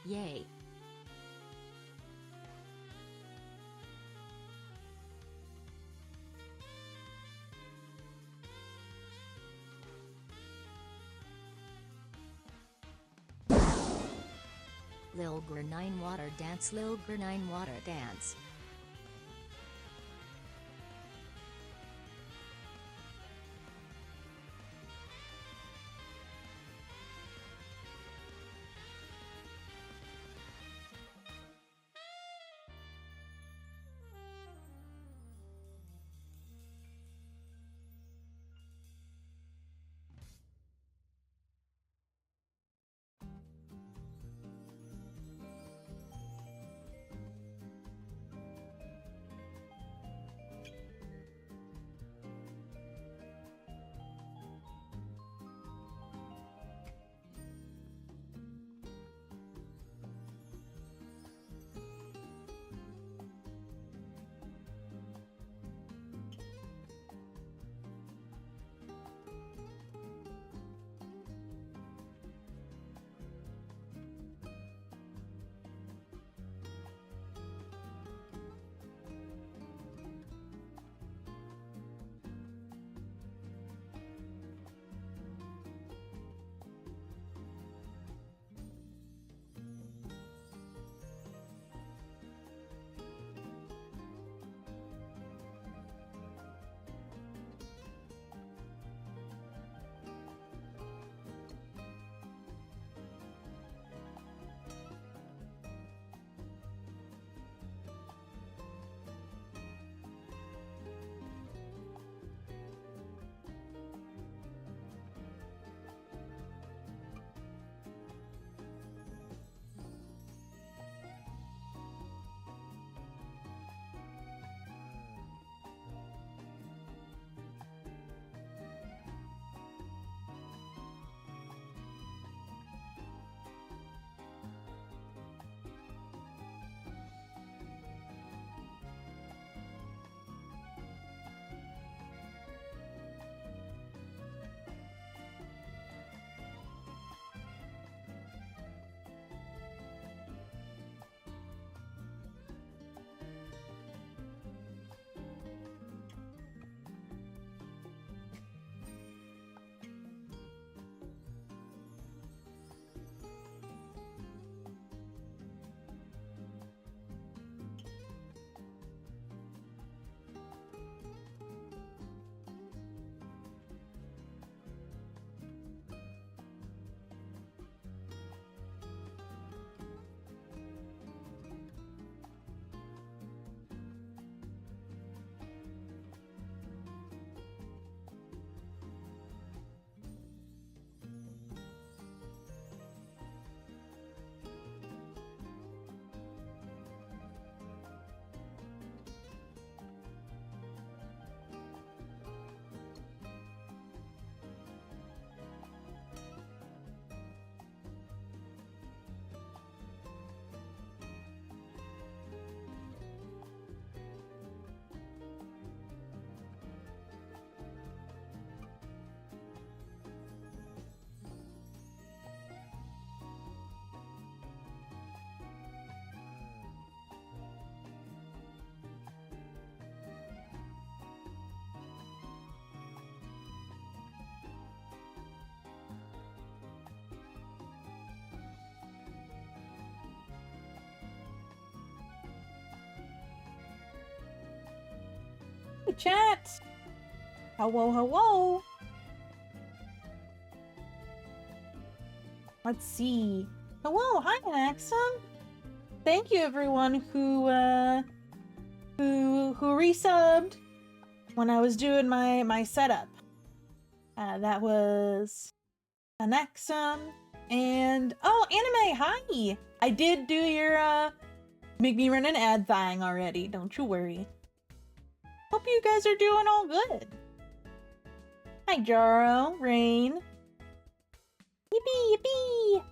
Yay. Lil Grenine Water Dance. Lil Grenine Water Dance. Hey, chat! Hello, hello! Let's see. Hello, hi, Maxim! Thank you, everyone who resubbed when I was doing my setup. That was Anexum and oh, Anime, hi! I did do your make me run an ad thing already. Don't you worry. Hope you guys are doing all good. Hi, Jaro, Rain. Yippee, yippee!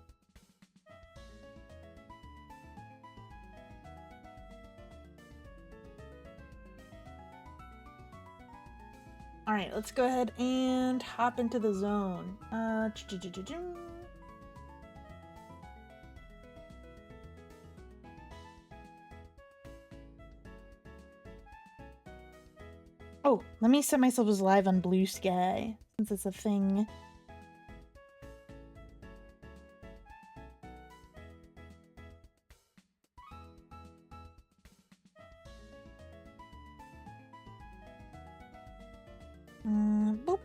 Alright, let's go ahead and hop into the zone. Let me set myself as live on Blue Sky, since it's a thing. Boop.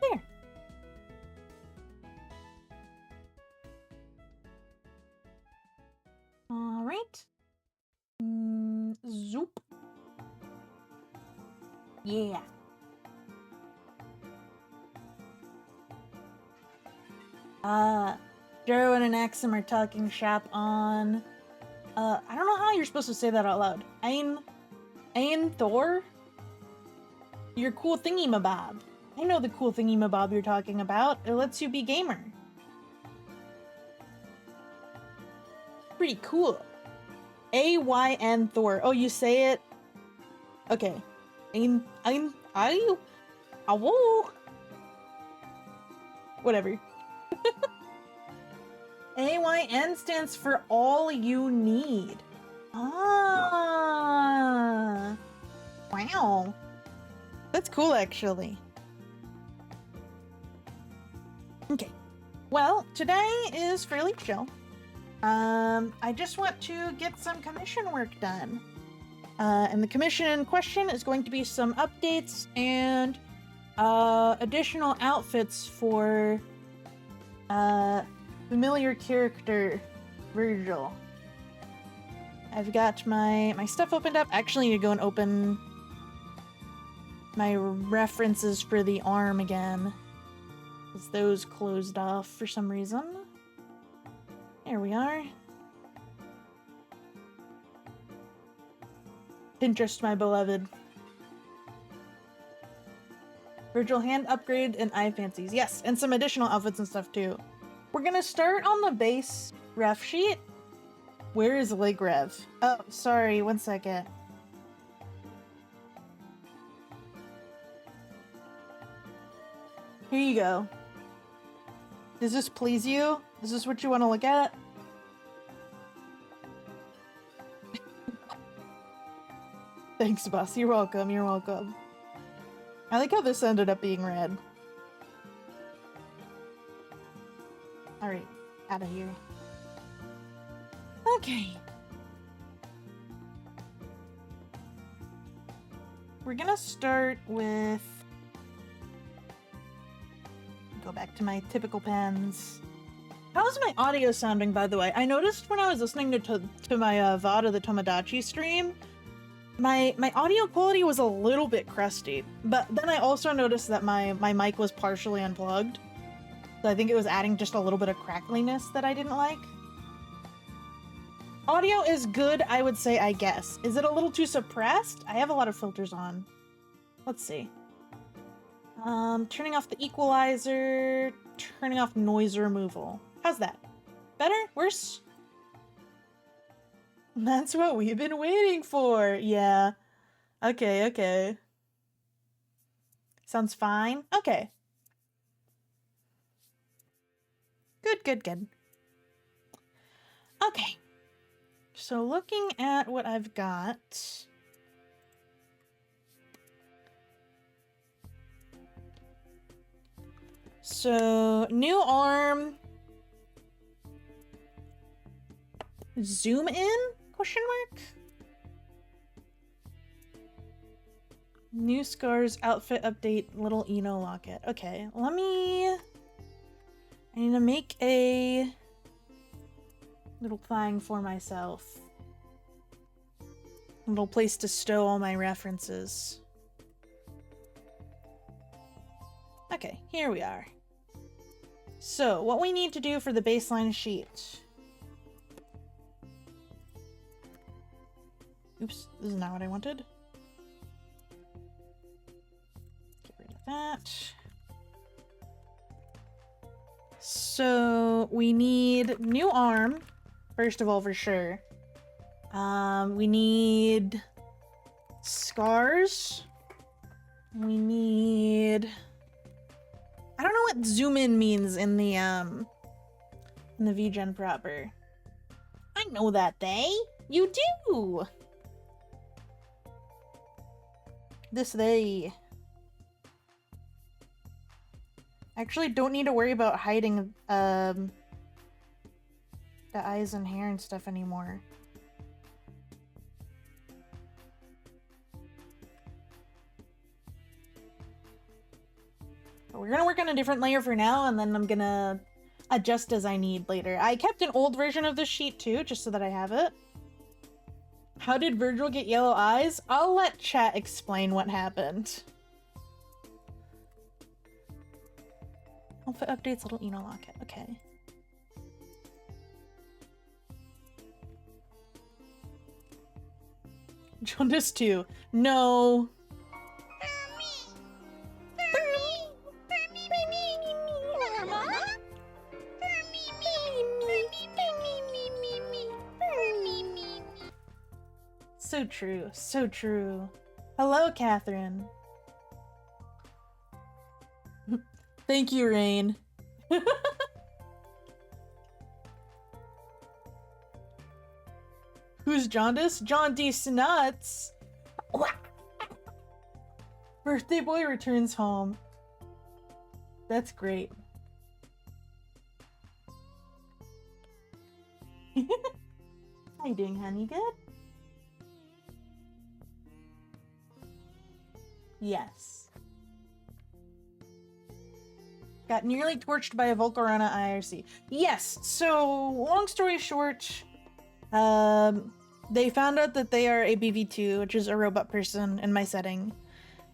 There. All right. Zoop. Yeah. Jero and Axum are talking shop on, I don't know how you're supposed to say that out loud. Ain Thor? Your cool thingy-mabob. I know the cool thingy-mabob you're talking about. It lets you be gamer. Pretty cool. A-Y-N Thor. Oh, you say it? Okay. Whoa. Whatever. AYN stands for all you need. Ah. Wow. That's cool, actually. Okay. Well, today is fairly chill. I just want to get some commission work done. And the commission in question is going to be some updates and additional outfits for familiar character Vergil. I've got my stuff opened up. Actually, I need to go and open my references for the arm again, because those closed off for some reason. There we are. Pinterest, my beloved. Vergil hand upgrade and eye fancies. Yes, and some additional outfits and stuff too. We're gonna start on the base ref sheet. Where is Leg Rev? Oh, sorry, one second. Here you go. Does this please you? Is this what you want to look at? Thanks, boss. You're welcome. You're welcome. I like how this ended up being red. Alright, out of here. Okay. We're gonna start with... Go back to my typical pens. How's my audio sounding, by the way? I noticed when I was listening to my VOD of the Tomodachi stream, my audio quality was a little bit crusty, but then I also noticed that my mic was partially unplugged. So I think it was adding just a little bit of crackliness that I didn't like. Audio is good, I would say, I guess. Is it a little too suppressed? I have a lot of filters on. Let's see. Turning off the equalizer, turning off noise removal. How's that? Better? Worse? That's what we've been waiting for. Yeah. Okay. Sounds fine. Okay. Good. Okay. So looking at what I've got... So, new arm. Zoom in? Question mark? New scars, outfit update, little Eno locket. Okay, I need to make a little thing for myself. A little place to stow all my references. Okay, here we are. So, what we need to do for the baseline sheet. Oops, this is not what I wanted. Get rid of that. So, we need new arm, first of all, for sure. We need scars. We need... I don't know what zoom in means in the in the VGen proper. I know that, they. You do! This they. Actually don't need to worry about hiding the eyes and hair and stuff anymore. But we're gonna work on a different layer for now, and then I'm gonna adjust as I need later. I kept an old version of this sheet too, just so that I have it. How did Vergil get yellow eyes? I'll let chat explain what happened. Outfit updates, little Eno locket. Okay. Jaundice 2. No. So true. So true. Hello, Catherine. Thank you, Rain. Who's Jaundice? Jaundice nuts. Birthday boy returns home. That's great. How you doing, honey? Good? Yes. Got nearly torched by a Volcarona IRC. Yes, so long story short, they found out that they are a BV2, which is a robot person in my setting.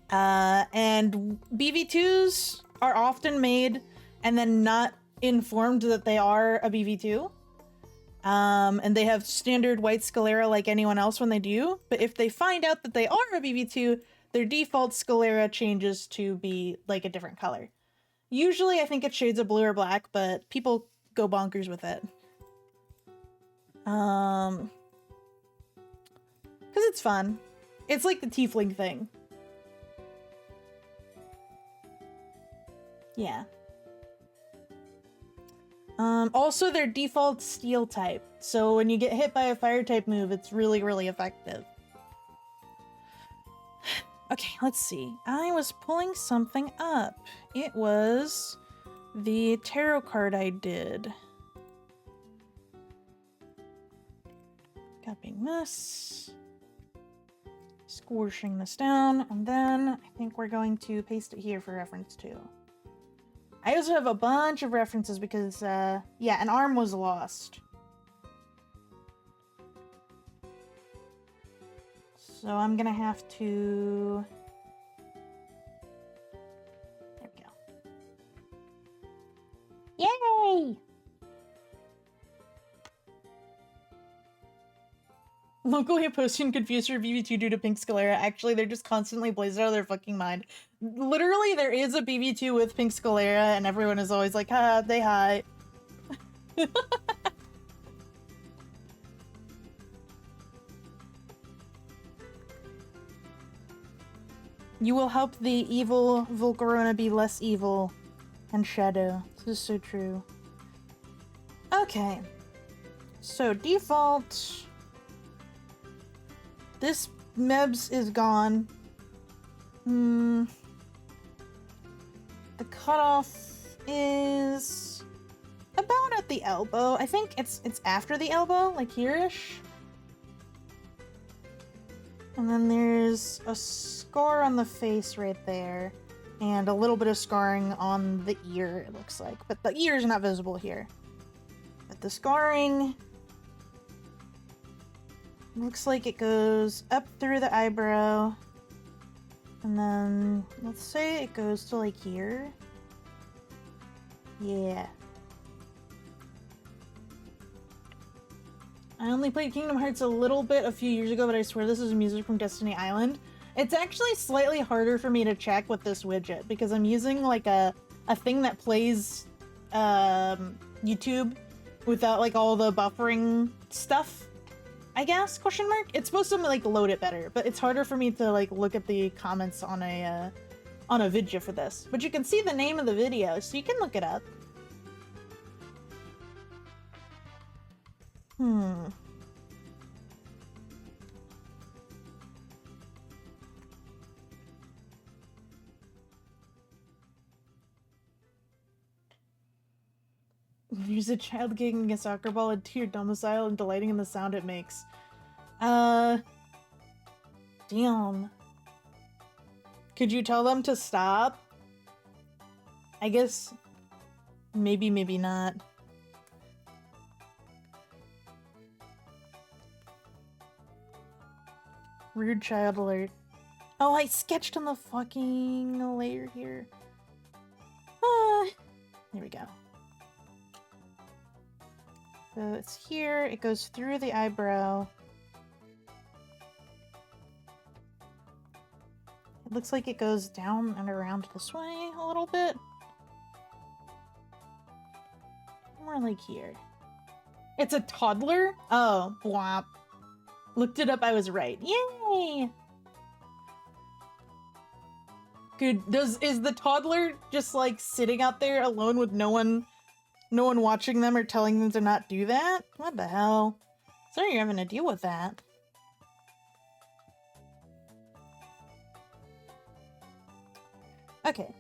And BV2s are often made and then not informed that they are a BV2. And they have standard white sclera like anyone else when they do, but if they find out that they are a BV2, their default sclera changes to be like a different color. Usually I think it's shades of blue or black, but people go bonkers with it. Because it's fun. It's like the tiefling thing. Yeah. Also their default steel type. So when you get hit by a fire type move, it's really, really effective. Okay, let's see. I was pulling something up. It was the tarot card I did. Copying this. Squishing this down. And then I think we're going to paste it here for reference too. I also have a bunch of references because, yeah, an arm was lost. So I'm gonna have to... There we go. Yay! Locally posting confused for BB2 due to pink sclera. Actually, they're just constantly blazed out of their fucking mind. Literally, there is a BB2 with pink sclera, and everyone is always like, ha, they hi. You will help the evil Volcarona be less evil and shadow. This is so true. Okay. So, default... This Mebs is gone. The cutoff is about at the elbow. I think it's after the elbow, like here-ish. And then there's a scar on the face right there, and a little bit of scarring on the ear, it looks like. But the ear is not visible here. But the scarring... looks like it goes up through the eyebrow, and then let's say it goes to like here. Yeah. I only played Kingdom Hearts a little bit a few years ago, but I swear this is music from Destiny Island. It's actually slightly harder for me to check with this widget because I'm using like a thing that plays YouTube without like all the buffering stuff. I guess, question mark? It's supposed to like load it better, but it's harder for me to like look at the comments on a video for this. But you can see the name of the video, so you can look it up. Use a child kicking a soccer ball into your domicile and delighting in the sound it makes. Damn. Could you tell them to stop? I guess maybe, maybe not. Rude child alert. Oh, I sketched on the fucking layer here. There we go. So it's here, it goes through the eyebrow. It looks like it goes down and around this way a little bit. More like here. It's a toddler? Oh, bwomp. Looked it up, I was right. Yay! Good. Is the toddler just like sitting out there alone with no one watching them or telling them to not do that? What the hell? Sorry you're having to deal with that. Okay.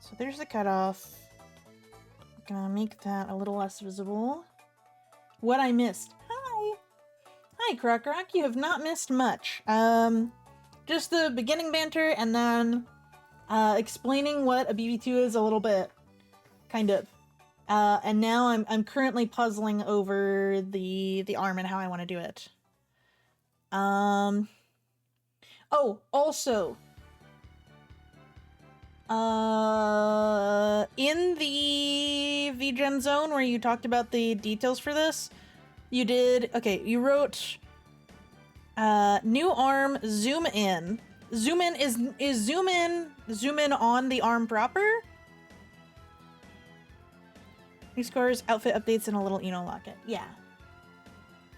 So there's the cutoff. Gonna make that a little less visible. What I missed. Hi! Hi, Croc Rock. You have not missed much. Just the beginning banter and then explaining what a BB2 is a little bit. Kind of. And now I'm currently puzzling over the arm and how I want to do it. Oh, also, in the VGen zone where you talked about the details for this, you did, okay, you wrote, new arm, zoom in. Zoom in is zoom in on the arm proper? New scores, outfit updates, and a little Eno locket. Yeah.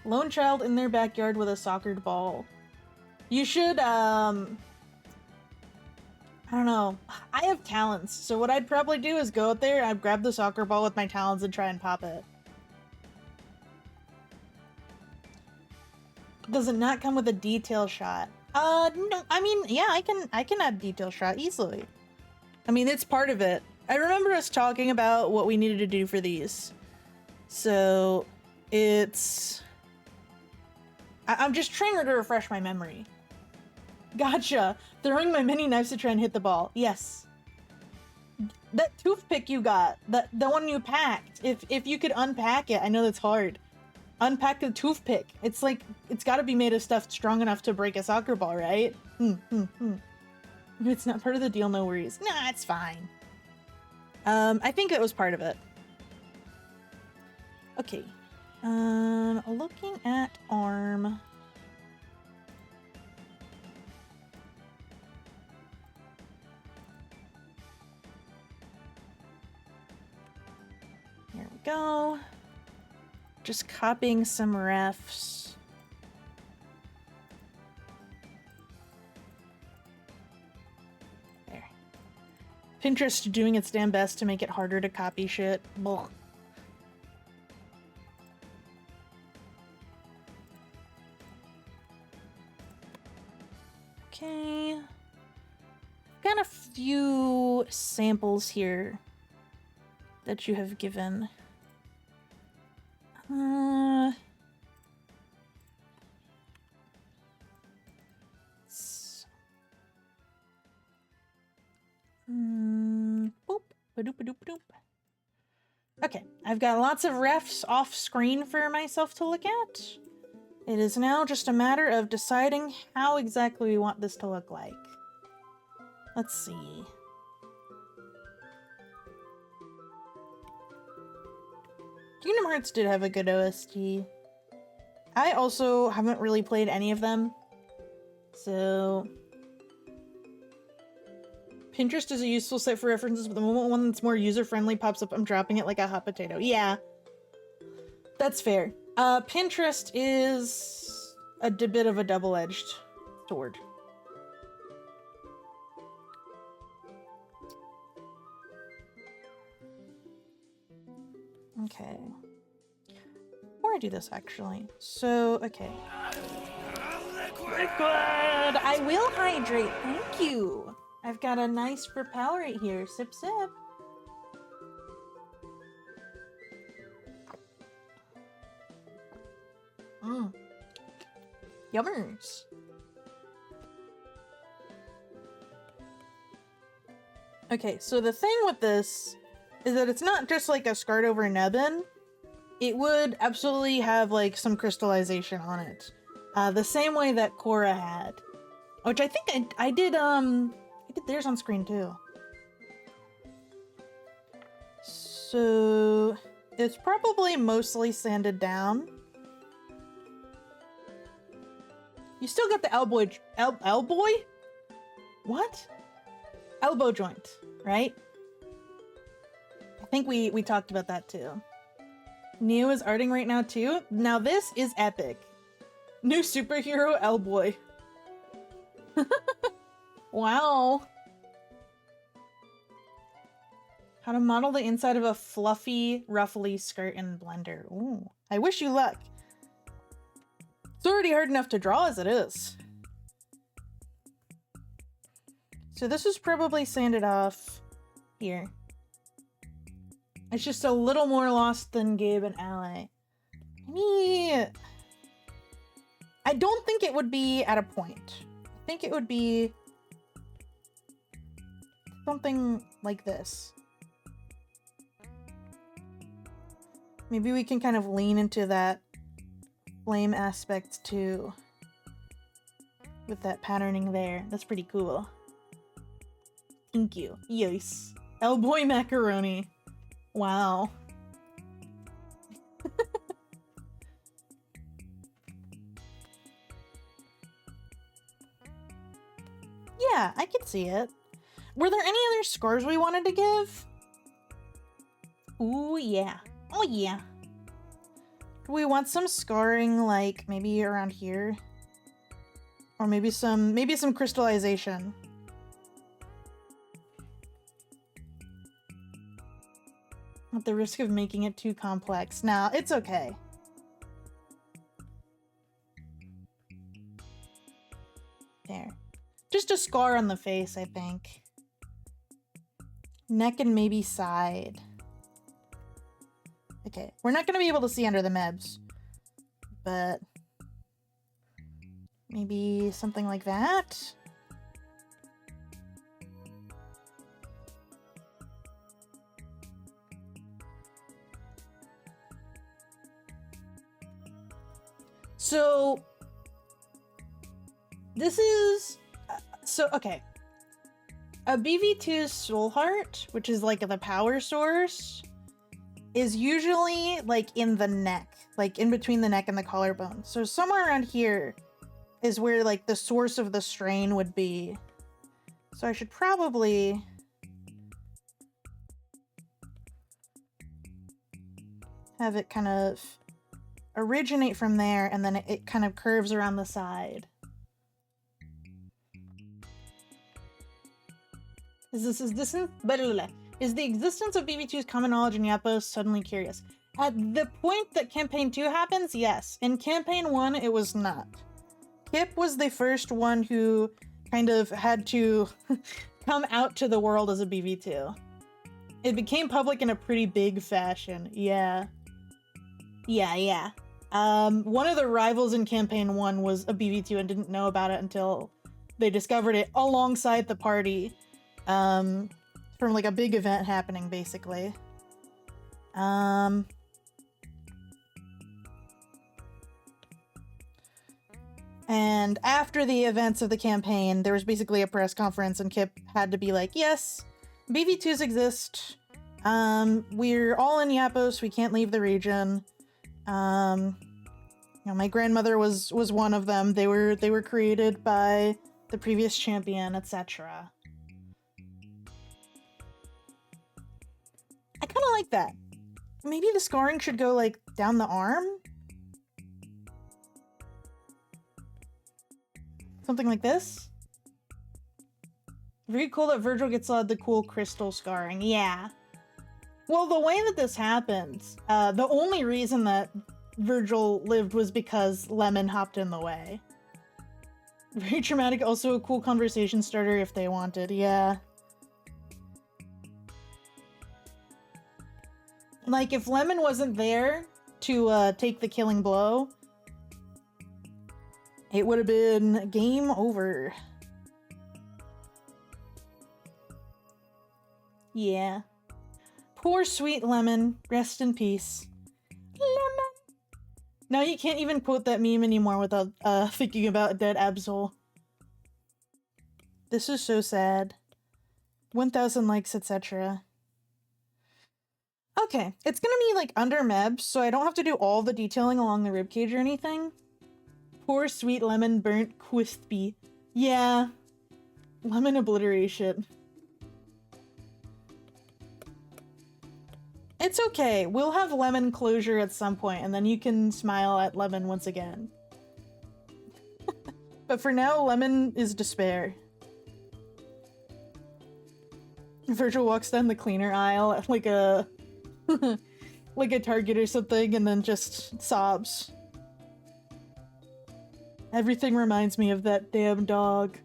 Lone child in their backyard with a soccer ball. You should, I don't know. I have talents, so what I'd probably do is go out there, I'd grab the soccer ball with my talons and try and pop it. Does it not come with a detail shot? No, I mean, yeah, I can add detail shot easily. I mean, it's part of it. I remember us talking about what we needed to do for these. So, it's... I'm just trying to refresh my memory. Gotcha! Throwing my mini knives to try and hit the ball. Yes. That toothpick you got, the one you packed, if you could unpack it, I know that's hard. Unpack the toothpick. It's like, it's gotta be made of stuff strong enough to break a soccer ball, right? If it's not part of the deal, no worries. Nah, it's fine. I think it was part of it. Okay. Looking at arm. Here we go. Just copying some refs. There. Pinterest doing its damn best to make it harder to copy shit. Blah. Okay. Got a few samples here that you have given. Boop. Ba-doop-a-doop-a-doop. Okay, I've got lots of refs off screen for myself to look at. It is now just a matter of deciding how exactly we want this to look like. Let's see. Kingdom Hearts did have a good OST. I also haven't really played any of them, so... Pinterest is a useful site for references, but the moment one that's more user-friendly pops up, I'm dropping it like a hot potato. Yeah, that's fair. Pinterest is a bit of a double-edged sword. Okay. Before I to do this actually. So, okay. Liquid! I will hydrate, thank you. I've got a nice propel right here. Sip, sip. Mmm. Yummers. Okay, so the thing with this is that it's not just like a SCART over Nebben. It would absolutely have like some crystallization on it. The same way that Korra had. Which I think I did theirs on screen too. So it's probably mostly sanded down. You still got the elbow joint, right? I think we talked about that too. Neo is arting right now too. Now this is epic. New superhero L-boy. Wow. How to model the inside of a fluffy, ruffly skirt in Blender. Ooh. I wish you luck. It's already hard enough to draw as it is. So this is probably sanded off here. It's just a little more lost than Gabe and Ally. I don't think it would be at a point. I think it would be something like this. Maybe we can kind of lean into that flame aspect too. With that patterning there. That's pretty cool. Thank you. Yes. L-boy macaroni. Wow. Yeah, I can see it. Were there any other scars we wanted to give? Ooh, yeah. Oh, yeah. Do we want some scarring, like, maybe around here? Or maybe some crystallization. At the risk of making it too complex. Nah, it's okay. There. Just a scar on the face, I think. Neck and maybe side. Okay, we're not going to be able to see under the mebs. But maybe something like that? So this is okay. A BV2's soul heart, which is like the power source, is usually like in the neck, like in between the neck and the collarbone. So somewhere around here is where like the source of the strain would be. So I should probably have it kind of originate from there, and then it kind of curves around the side. Is the existence of BB2's common knowledge in Yapos suddenly curious? At the point that Campaign 2 happens, yes. In Campaign 1, it was not. Kip was the first one who kind of had to come out to the world as a BB2. It became public in a pretty big fashion. Yeah. Yeah. One of the rivals in Campaign 1 was a BB2 and didn't know about it until they discovered it alongside the party. From like a big event happening, basically. And after the events of the campaign, there was basically a press conference, and Kip had to be like, yes, BV2s exist. We're all in Yapos, we can't leave the region. You know, my grandmother was one of them. They were created by the previous champion, etc. I kind of like that. Maybe the scarring should go like down the arm? Something like this? Very cool that Vergil gets the cool crystal scarring. Yeah. Well, the way that this happens, the only reason that Vergil lived was because Lemon hopped in the way. Very traumatic, also a cool conversation starter if they wanted, yeah. Like, if Lemon wasn't there to take the killing blow, it would have been game over. Yeah. Poor sweet Lemon. Rest in peace. Lemon! Now you can't even quote that meme anymore without thinking about dead Absol. This is so sad. 1,000 likes, etc. Okay, it's gonna be like under Mebs, so I don't have to do all the detailing along the ribcage or anything. Poor sweet Lemon burnt crispy. Yeah. Lemon obliteration. It's okay. We'll have Lemon closure at some point, and then you can smile at Lemon once again. But for now, Lemon is despair. Vergil walks down the cleaner aisle at like a like a Target or something, and then just sobs. Everything reminds me of that damn dog.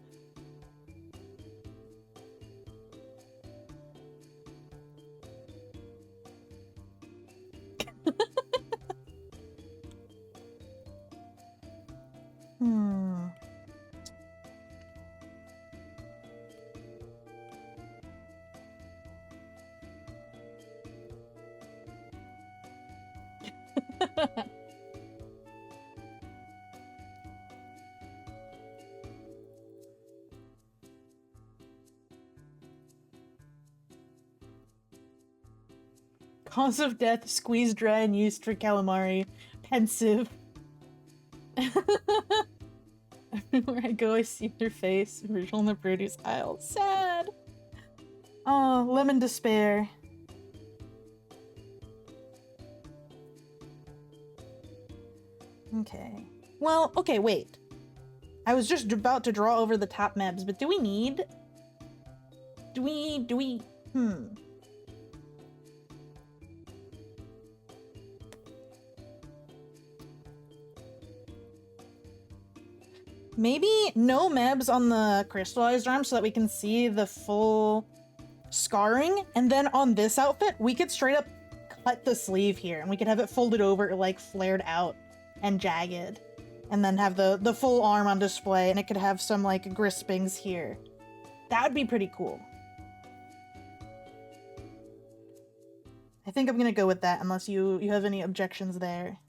Cause of death, squeezed dry and used for calamari. Pensive. Everywhere I go, I see their face. Vergil in the produce aisle. Sad. Oh, Lemon despair. Okay. Well, okay, wait. I was just about to draw over the top Mebs, but do we need... Maybe no Mebs on the crystallized arm so that we can see the full scarring, and then on this outfit, we could straight up cut the sleeve here, and we could have it folded over, like, flared out and jagged, and then have the full arm on display, and it could have some, like, grispings here. That would be pretty cool. I think I'm gonna go with that, unless you have any objections there.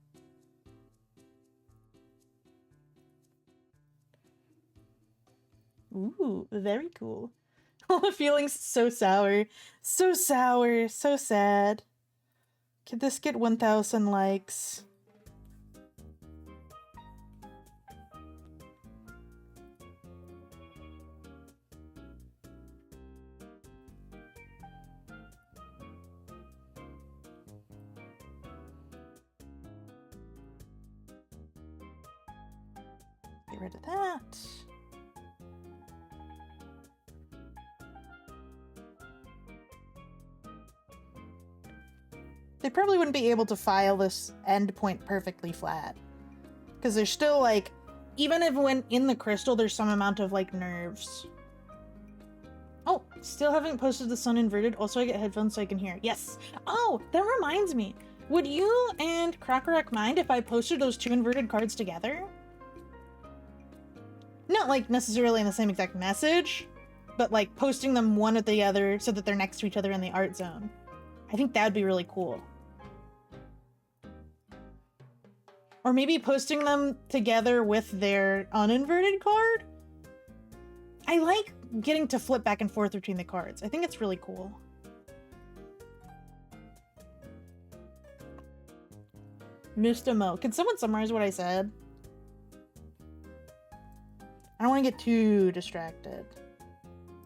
Ooh, very cool. All the feelings so sour. So sour, so sad. Could this get 1,000 likes? Get rid of that. They probably wouldn't be able to file this endpoint perfectly flat. Because there's still, like, even if when in the crystal, there's some amount of, like, nerves. Oh, still haven't posted the sun inverted. Also, I get headphones so I can hear. Yes. Oh, that reminds me. Would you and Crackerek mind if I posted those two inverted cards together? Not, like, necessarily in the same exact message, but, like, posting them one at the other so that they're next to each other in the art zone. I think that would be really cool. Or maybe posting them together with their uninverted card? I like getting to flip back and forth between the cards. I think it's really cool. Missed a Mo. Can someone summarize what I said? I don't want to get too distracted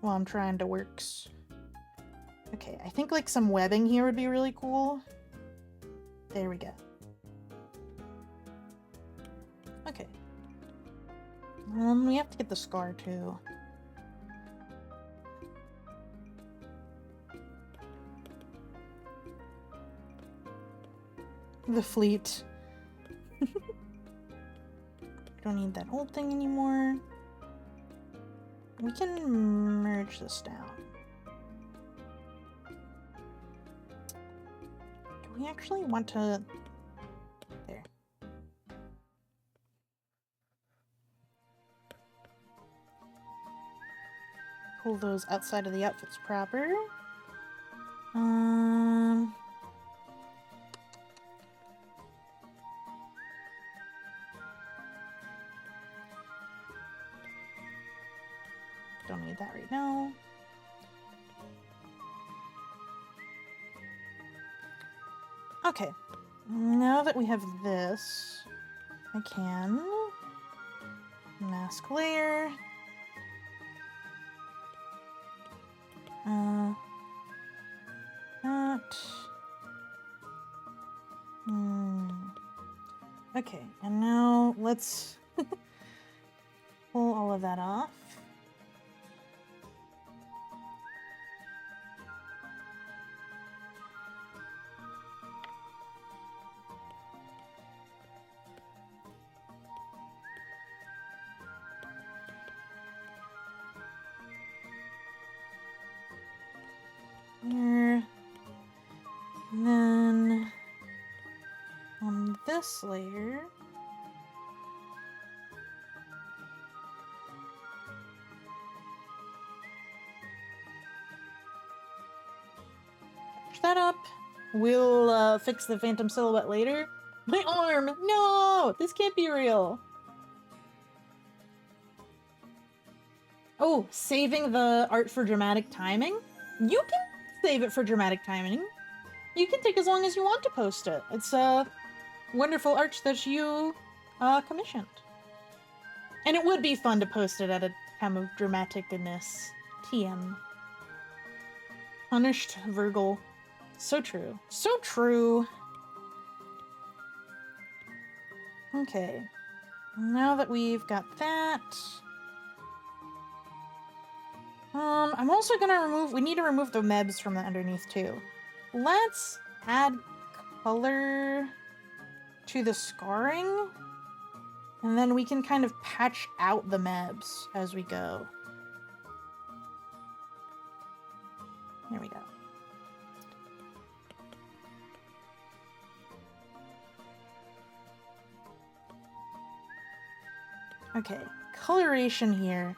while I'm trying to works. Okay, I think like some webbing here would be really cool. There we go. Okay. We have to get the scar too. The fleet. Don't need that old thing anymore. We can merge this down. Do we actually want to... There. Pull those outside of the outfits proper. Don't need that right now. Okay, now that we have this, I can mask layer. That. Okay, and now let's pull all of that off. Here. And then on this layer, push that up. We'll fix the phantom silhouette later. My arm! No! This can't be real. Oh, saving the art for dramatic timing? You can save it for dramatic timing. You can take as long as you want to post it. It's a wonderful art that you commissioned. And it would be fun to post it at a time of dramaticness. TM. Punished Vergil. So true. So true. Okay. Now that we've got that... I'm also gonna remove... We need to remove the mebs from the underneath, too. Let's add color to the scarring. And then we can kind of patch out the mebs as we go. There we go. Okay, coloration here.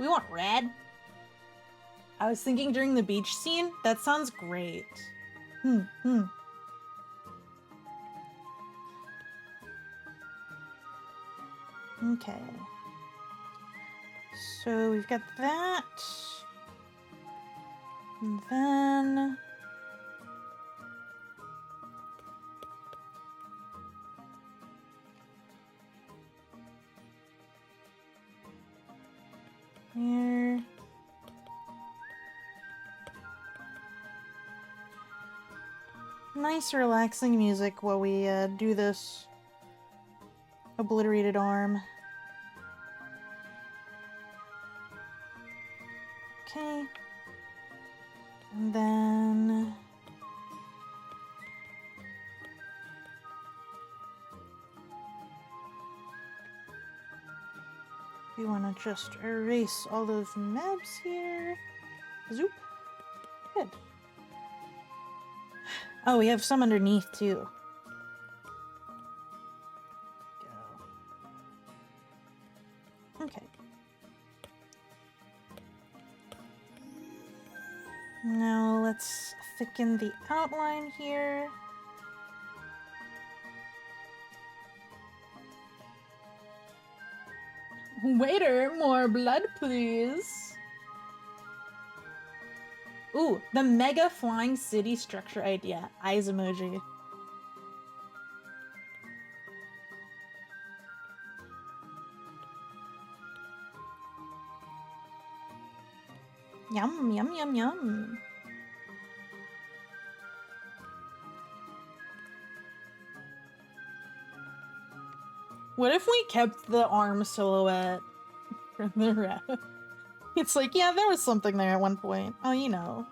We want red. I was thinking during the beach scene, that sounds great. Okay. So we've got that. And then... here. Nice relaxing music while we do this obliterated arm. Okay. And then... we want to just erase all those mebs here. Zoop. Good. Oh, we have some underneath too. Go. Okay. Now let's thicken the outline here. Waiter, more blood, please. Ooh, the mega flying city structure idea. Eyes emoji. Yum, yum, yum, yum. What if we kept the arm silhouette from the rest? It's like, yeah, there was something there at one point. Oh, you know.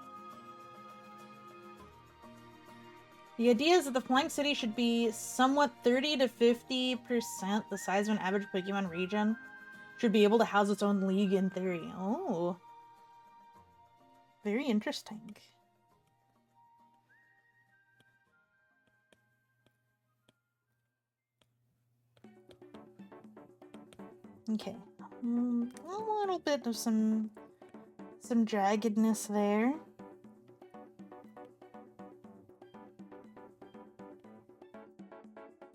The idea is that the Flying City should be somewhat 30 to 50% the size of an average Pokemon region. Should be able to house its own league in theory. Oh. Very interesting. Okay. A little bit of some jaggedness there.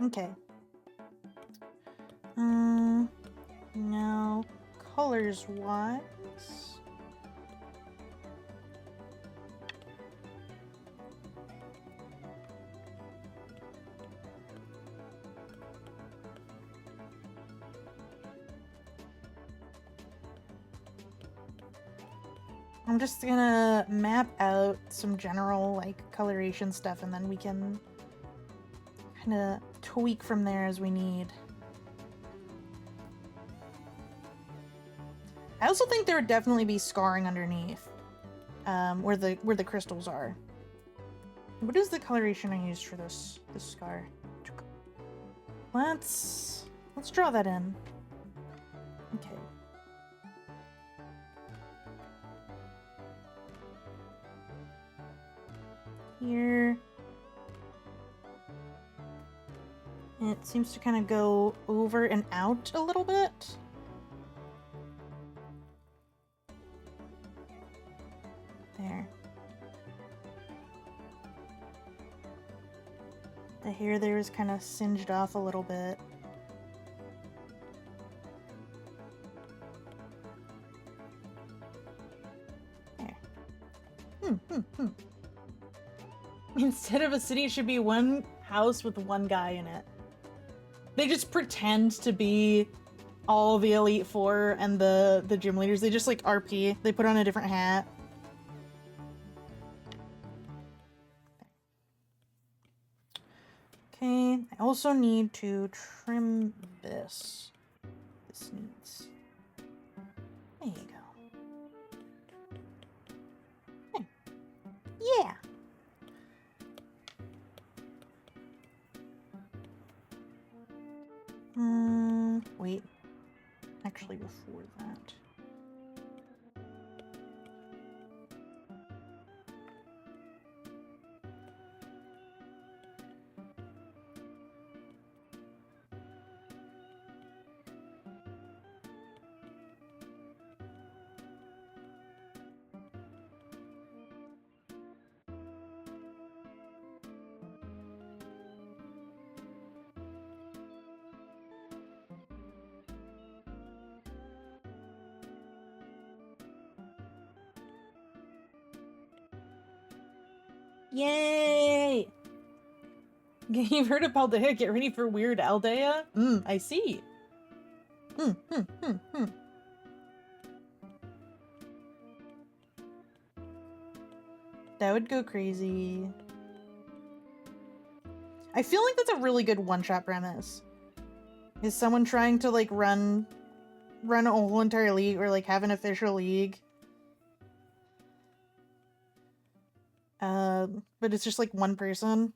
Okay. Now, colors-wise... I'm just gonna map out some general, like, coloration stuff, and then we can kind of tweak from there as we need. I also think there would definitely be scarring underneath, where the crystals are. What is the coloration I used for this scar? Let's draw that in. Okay. Here. And it seems to kind of go over and out a little bit. There. The hair there is kind of singed off a little bit. There. Instead of a city, it should be one house with one guy in it. They just pretend to be all the Elite Four and the gym leaders. They just like RP. They put on a different hat. Okay, I also need to trim this. This needs... There you go. Hey. Yeah! Wait. Actually, before that. Yay! You've heard of Paldea, get ready for weird Aldea? I see. That would go crazy. I feel like that's a really good one-shot premise. Is someone trying to, like, run a whole entire league, or, like, have an official league. But it's just, like, one person.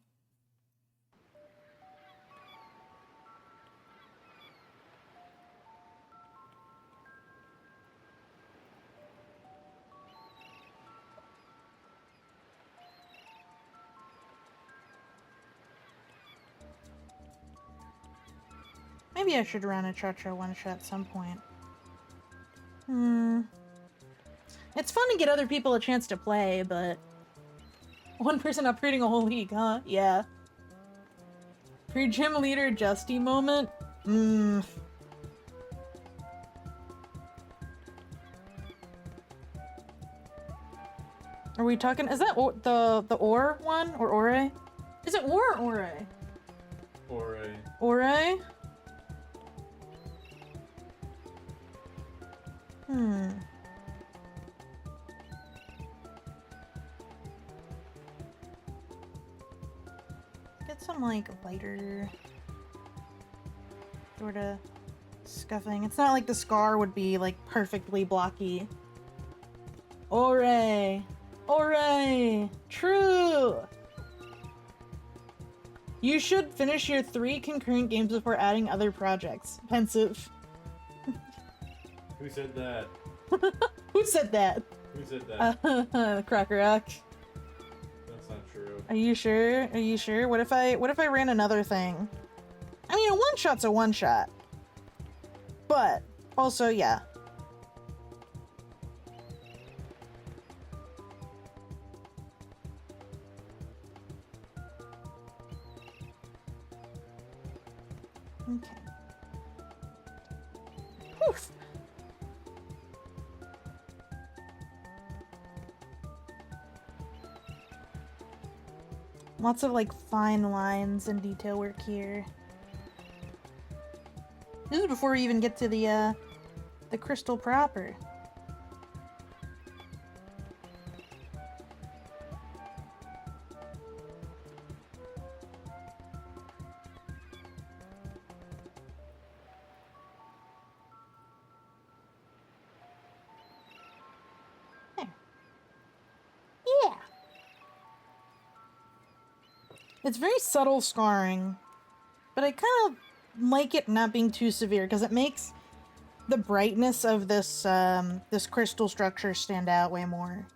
Maybe I should run a Cha-Cha one-shot at some point. It's fun to get other people a chance to play, but... One person operating a whole league, huh? Yeah. Pre-gym leader Justy moment? Are we talking... Is that the Ore one? Or Ore? Is it Ore or Ore? Ore. Ore? Get some, like, lighter sort of scuffing. It's not like the scar would be, like, perfectly blocky. Ore! Ore! True! You should finish your 3 concurrent games before adding other projects. Pensive. Who said that? Who said that? Who said that? Cracker Rock. That's not true. Are you sure? Are you sure? What if I ran another thing? I mean, a one-shot's a one-shot. But, also, yeah. Okay. Oof. Lots of like fine lines and detail work here. This is before we even get to the crystal proper. There. Yeah. It's very subtle scarring, but I kind of like it not being too severe because it makes the brightness of this this crystal structure stand out way more.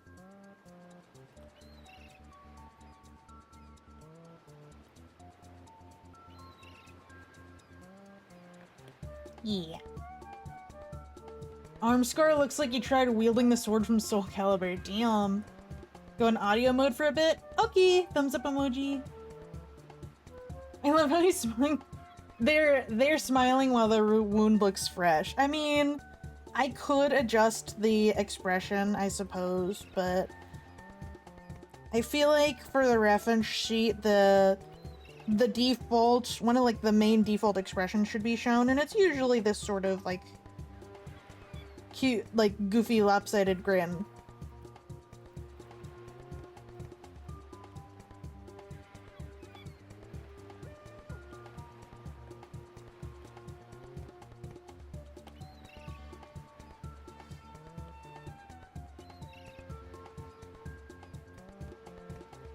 Yeah. Arm scar looks like you tried wielding the sword from Soul Calibur. Damn. Go in audio mode for a bit? Okay. Thumbs up emoji. I love how he's smiling. They're smiling while the wound looks fresh. I mean, I could adjust the expression, I suppose, but I feel like for the reference sheet, the default, one of like the main default expressions should be shown, and it's usually this sort of like cute, like goofy, lopsided grin.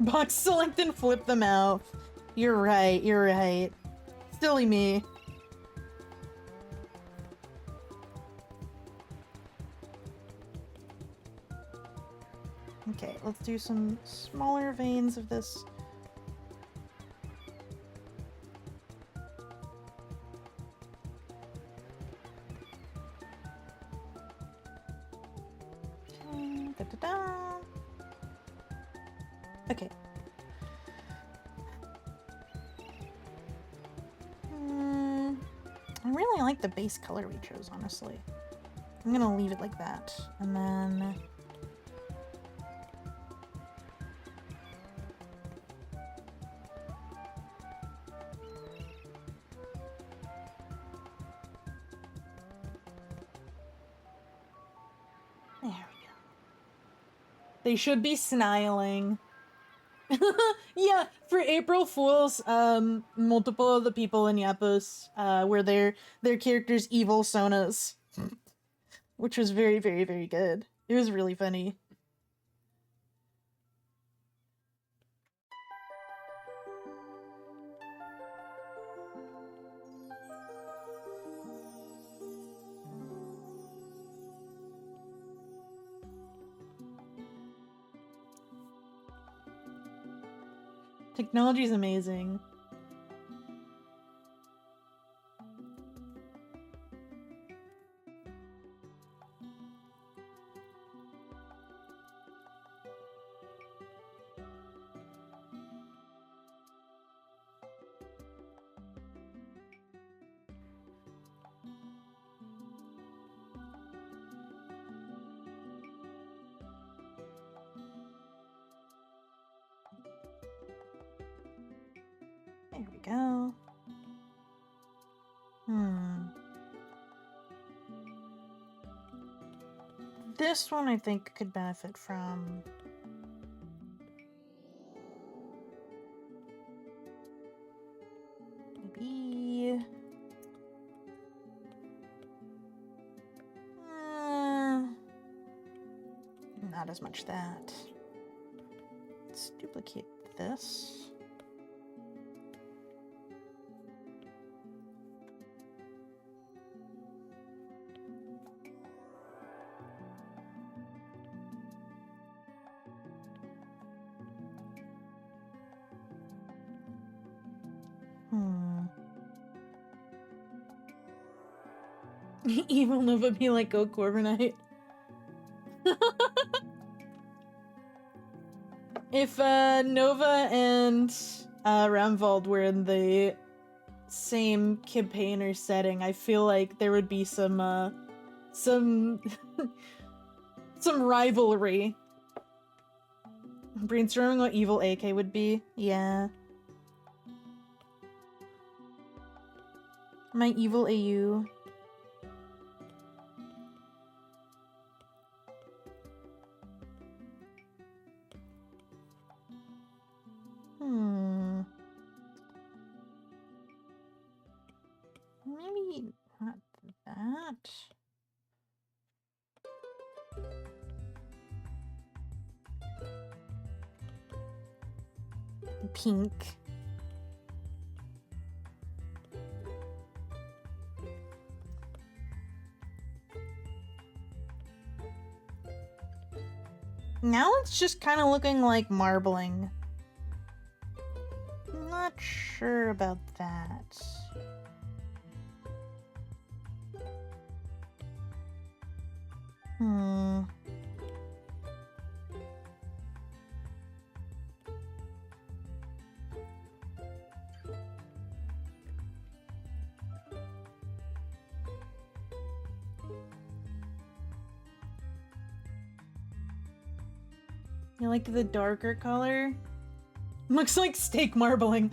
Box select and flip them out. You're right, you're right. Silly me. Okay, let's do some smaller veins of this. Da-da-da. Okay. I really like the base color we chose, honestly. I'm gonna leave it like that. And then... there we go. They should be smiling. Yeah, for April Fools, multiple of the people in Yapos were their characters' evil Sonas. Which was very, very, very good. It was really funny. Technology is amazing. There we go. This one I think could benefit from... maybe... not as much that. Let's duplicate this. Evil Nova be like, go Corviknight. If Nova and Ramvald were in the same campaign or setting, I feel like there would be some some rivalry. Brainstorming what evil AK would be. Yeah. My evil AU. Maybe not that. Pink. Now it's just kind of looking like marbling. Not sure about that. You like the darker color? Looks like steak marbling.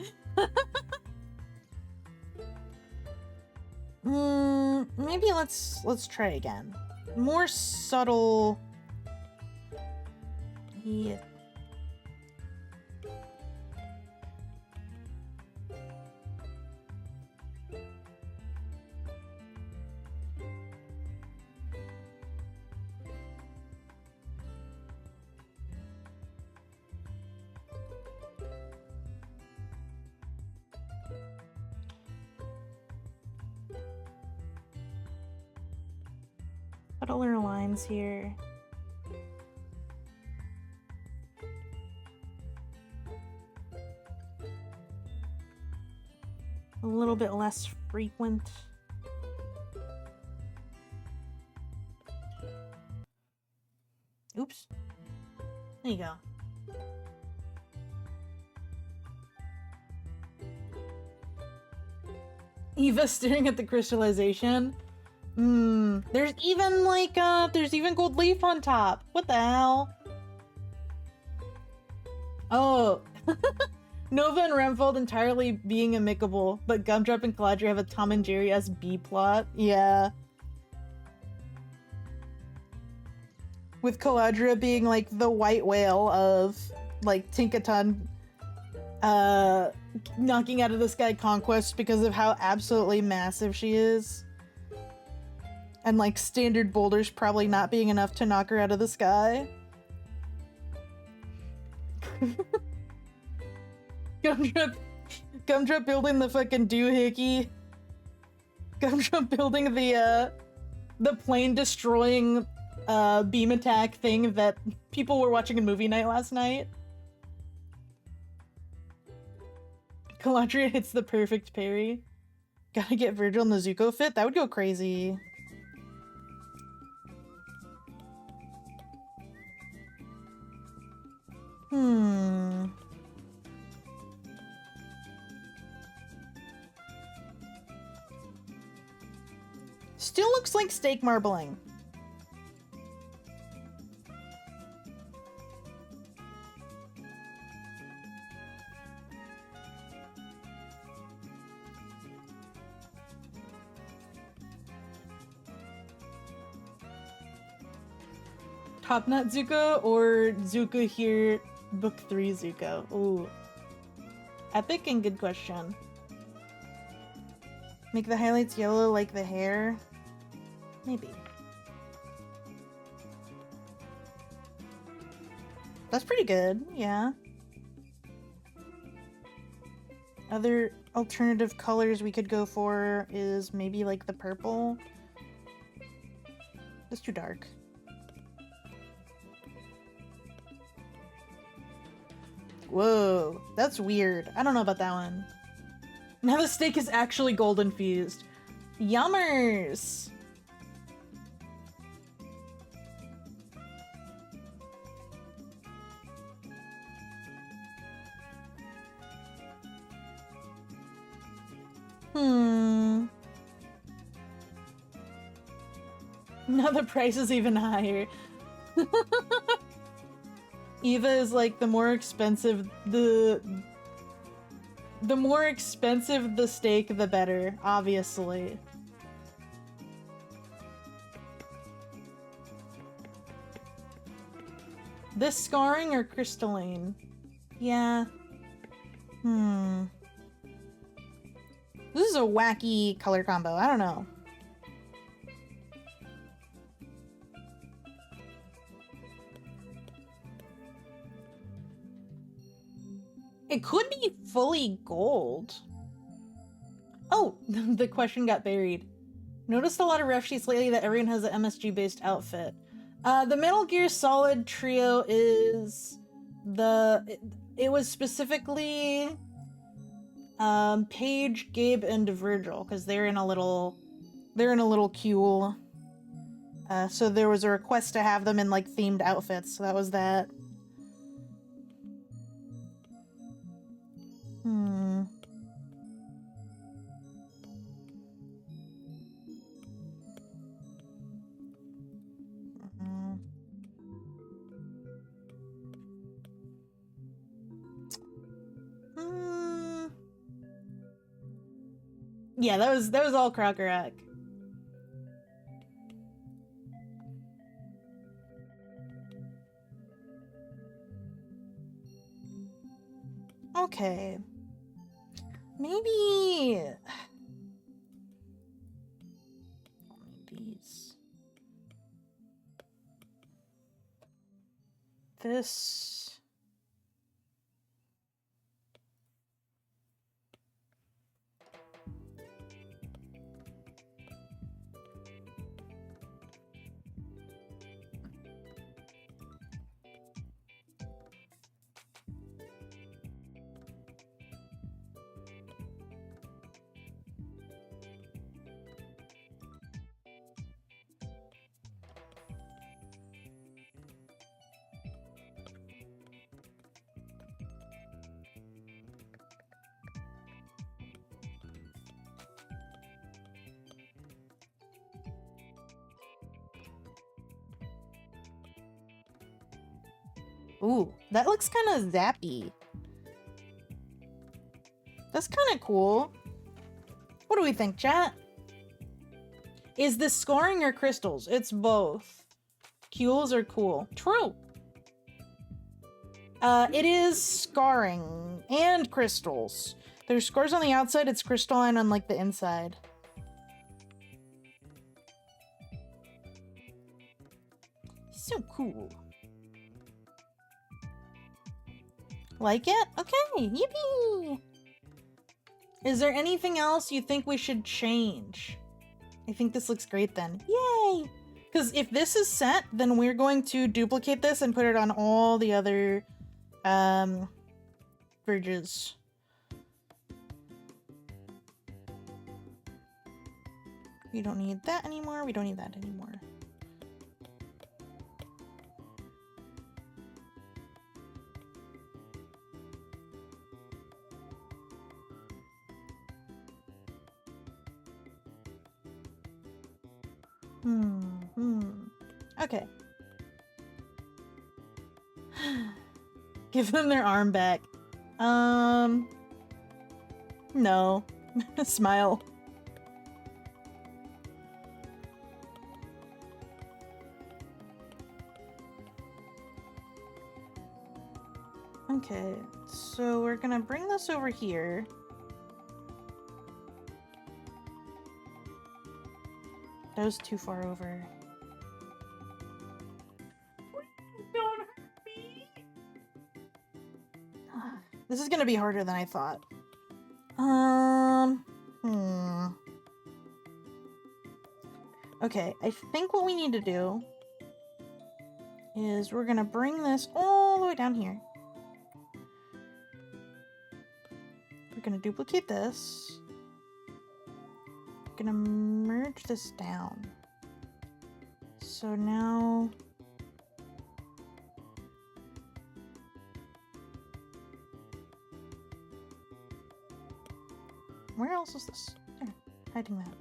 Maybe let's try again. More subtle. Yeah. Subtler lines here. A little bit less frequent. Oops. There you go. Eva staring at the crystallization. There's even like there's even gold leaf on top. What the hell? Oh. Nova and Ramfold entirely being amicable, but Gumdrop and Caladria have a Tom and Jerry-esque B plot. Yeah. With Caladria being like the white whale of like Tinkaton knocking out of the sky Conquest because of how absolutely massive she is. And like standard boulders probably not being enough to knock her out of the sky. Gumdrop building the fucking doohickey. Gumdrop building the plane destroying beam attack thing that people were watching in movie night last night. Caladria hits the perfect parry. Gotta get Vergil and the Zuko fit? That would go crazy. Still looks like steak marbling. Top Nut Zuko or Zuko here, Book 3 Zuko? Ooh. Epic and good question. Make the highlights yellow like the hair? Maybe. That's pretty good, yeah. Other alternative colors we could go for is maybe like the purple. It's too dark. Whoa, that's weird. I don't know about that one. Now the steak is actually gold infused. Yummers! Now the price is even higher. Eva is like the more expensive the more expensive the steak, the better, obviously. This scarring or crystalline? Yeah. This is a wacky color combo. I don't know. It could be fully gold. Oh, the question got buried. Noticed a lot of ref sheets lately that everyone has an MSG-based outfit. The Metal Gear Solid trio is it was specifically Paige, Gabe, and Vergil because they're in a little queue. So there was a request to have them in like themed outfits. So that was that. Yeah, that was all Krogerack. Okay. Maybe these. This. Ooh, that looks kind of zappy. That's kind of cool. What do we think, chat? Is this scoring or crystals? It's both. Cules are cool. True. It is scarring and crystals. There's scars on the outside, it's crystalline on like the inside. So cool. Like it? Okay, yippee! Is there anything else you think we should change? I think this looks great then. Yay! Because if this is set, then we're going to duplicate this and put it on all the other verges. We don't need that anymore. We don't need that anymore. Okay. Give them their arm back. No. Smile. Okay, so we're gonna bring this over here. That was too far over. Don't hurt me! This is gonna be harder than I thought. Okay, I think what we need to do is we're gonna bring this all the way down here. We're gonna duplicate this. We're gonna merge this down. So now... Where else is this? There, hiding that.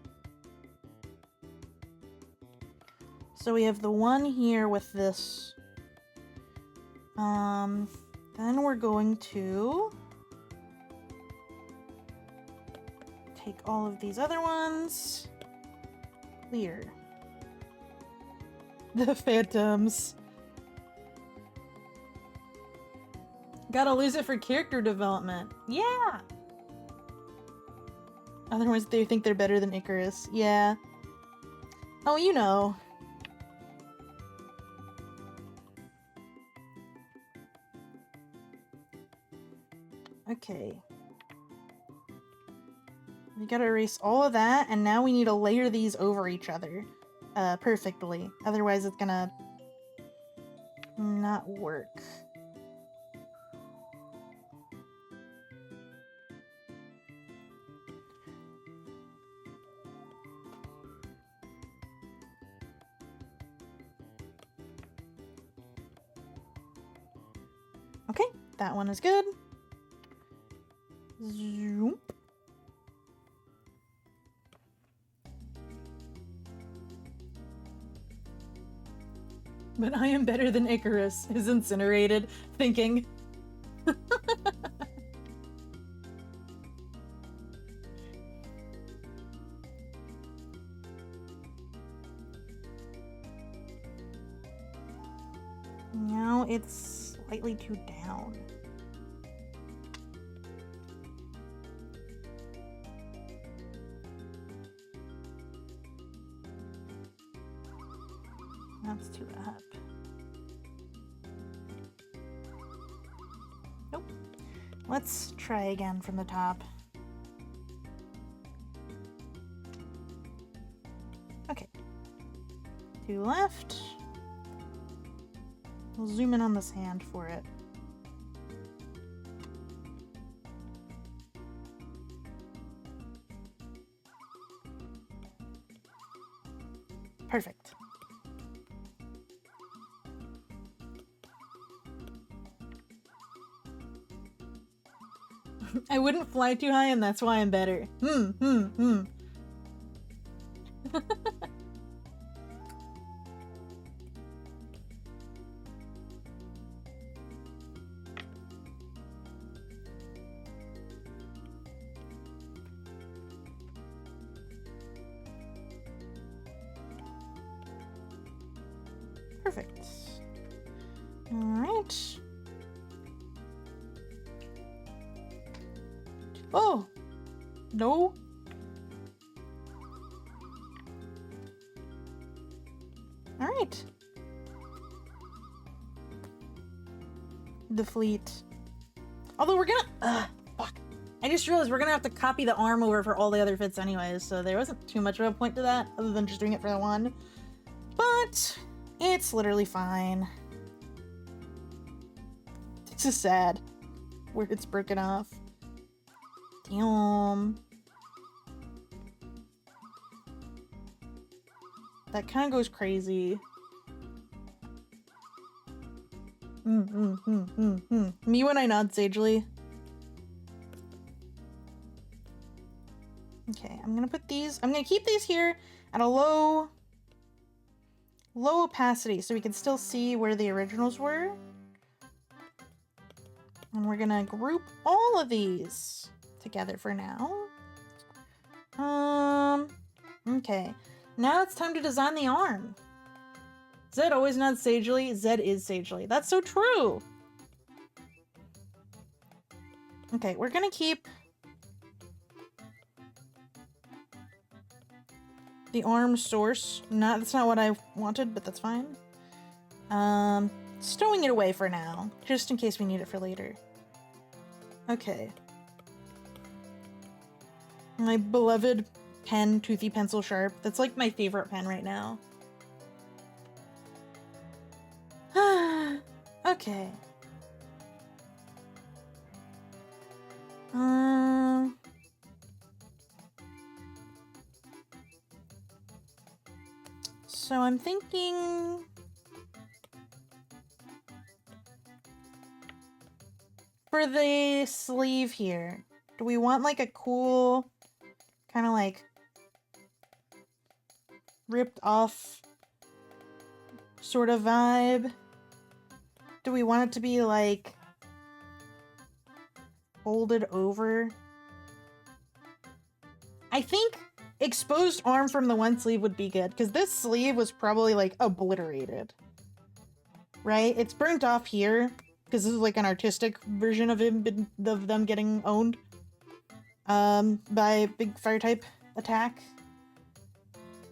So we have the one here with this. Then we're going to take all of these other ones. Clear. The phantoms. Gotta lose it for character development. Yeah! Otherwise they think they're better than Icarus. Yeah. Oh, you know. Okay. We gotta erase all of that, and now we need to layer these over each other perfectly. Otherwise it's gonna not work. Okay, that one is good. Zoom. But I am better than Icarus, is incinerated, thinking. Now it's slightly too down. That's too up. Nope. Let's try again from the top. Okay. To left. We'll zoom in on this hand for it. Perfect. I wouldn't fly too high, and that's why I'm better. Perfect. All right. Oh! No! Alright. The fleet. Although we're gonna... fuck. I just realized we're gonna have to copy the arm over for all the other fits anyways, so there wasn't too much of a point to that, other than just doing it for the one. But... it's literally fine. This is sad. Where it's broken off. Damn. That kind of goes crazy. Me when I nod sagely. Okay, I'm gonna put these... I'm gonna keep these here at a low opacity so we can still see where the originals were. And we're gonna group all of these together for now. Okay. Now it's time to design the arm. Zed always nods sagely. Zed is sagely. That's so true! Okay, we're gonna keep the arm source. That's not what I wanted, but that's fine. Stowing it away for now, just in case we need it for later. Okay. My beloved pen, Toothy Pencil Sharp. That's like my favorite pen right now. Okay. So I'm thinking for the sleeve here, do we want like a cool kind of like ripped off sort of vibe? Do we want it to be like folded over? I think exposed arm from the one sleeve would be good because this sleeve was probably like obliterated, right? It's burnt off here because this is like an artistic version of them getting owned by big fire type attack.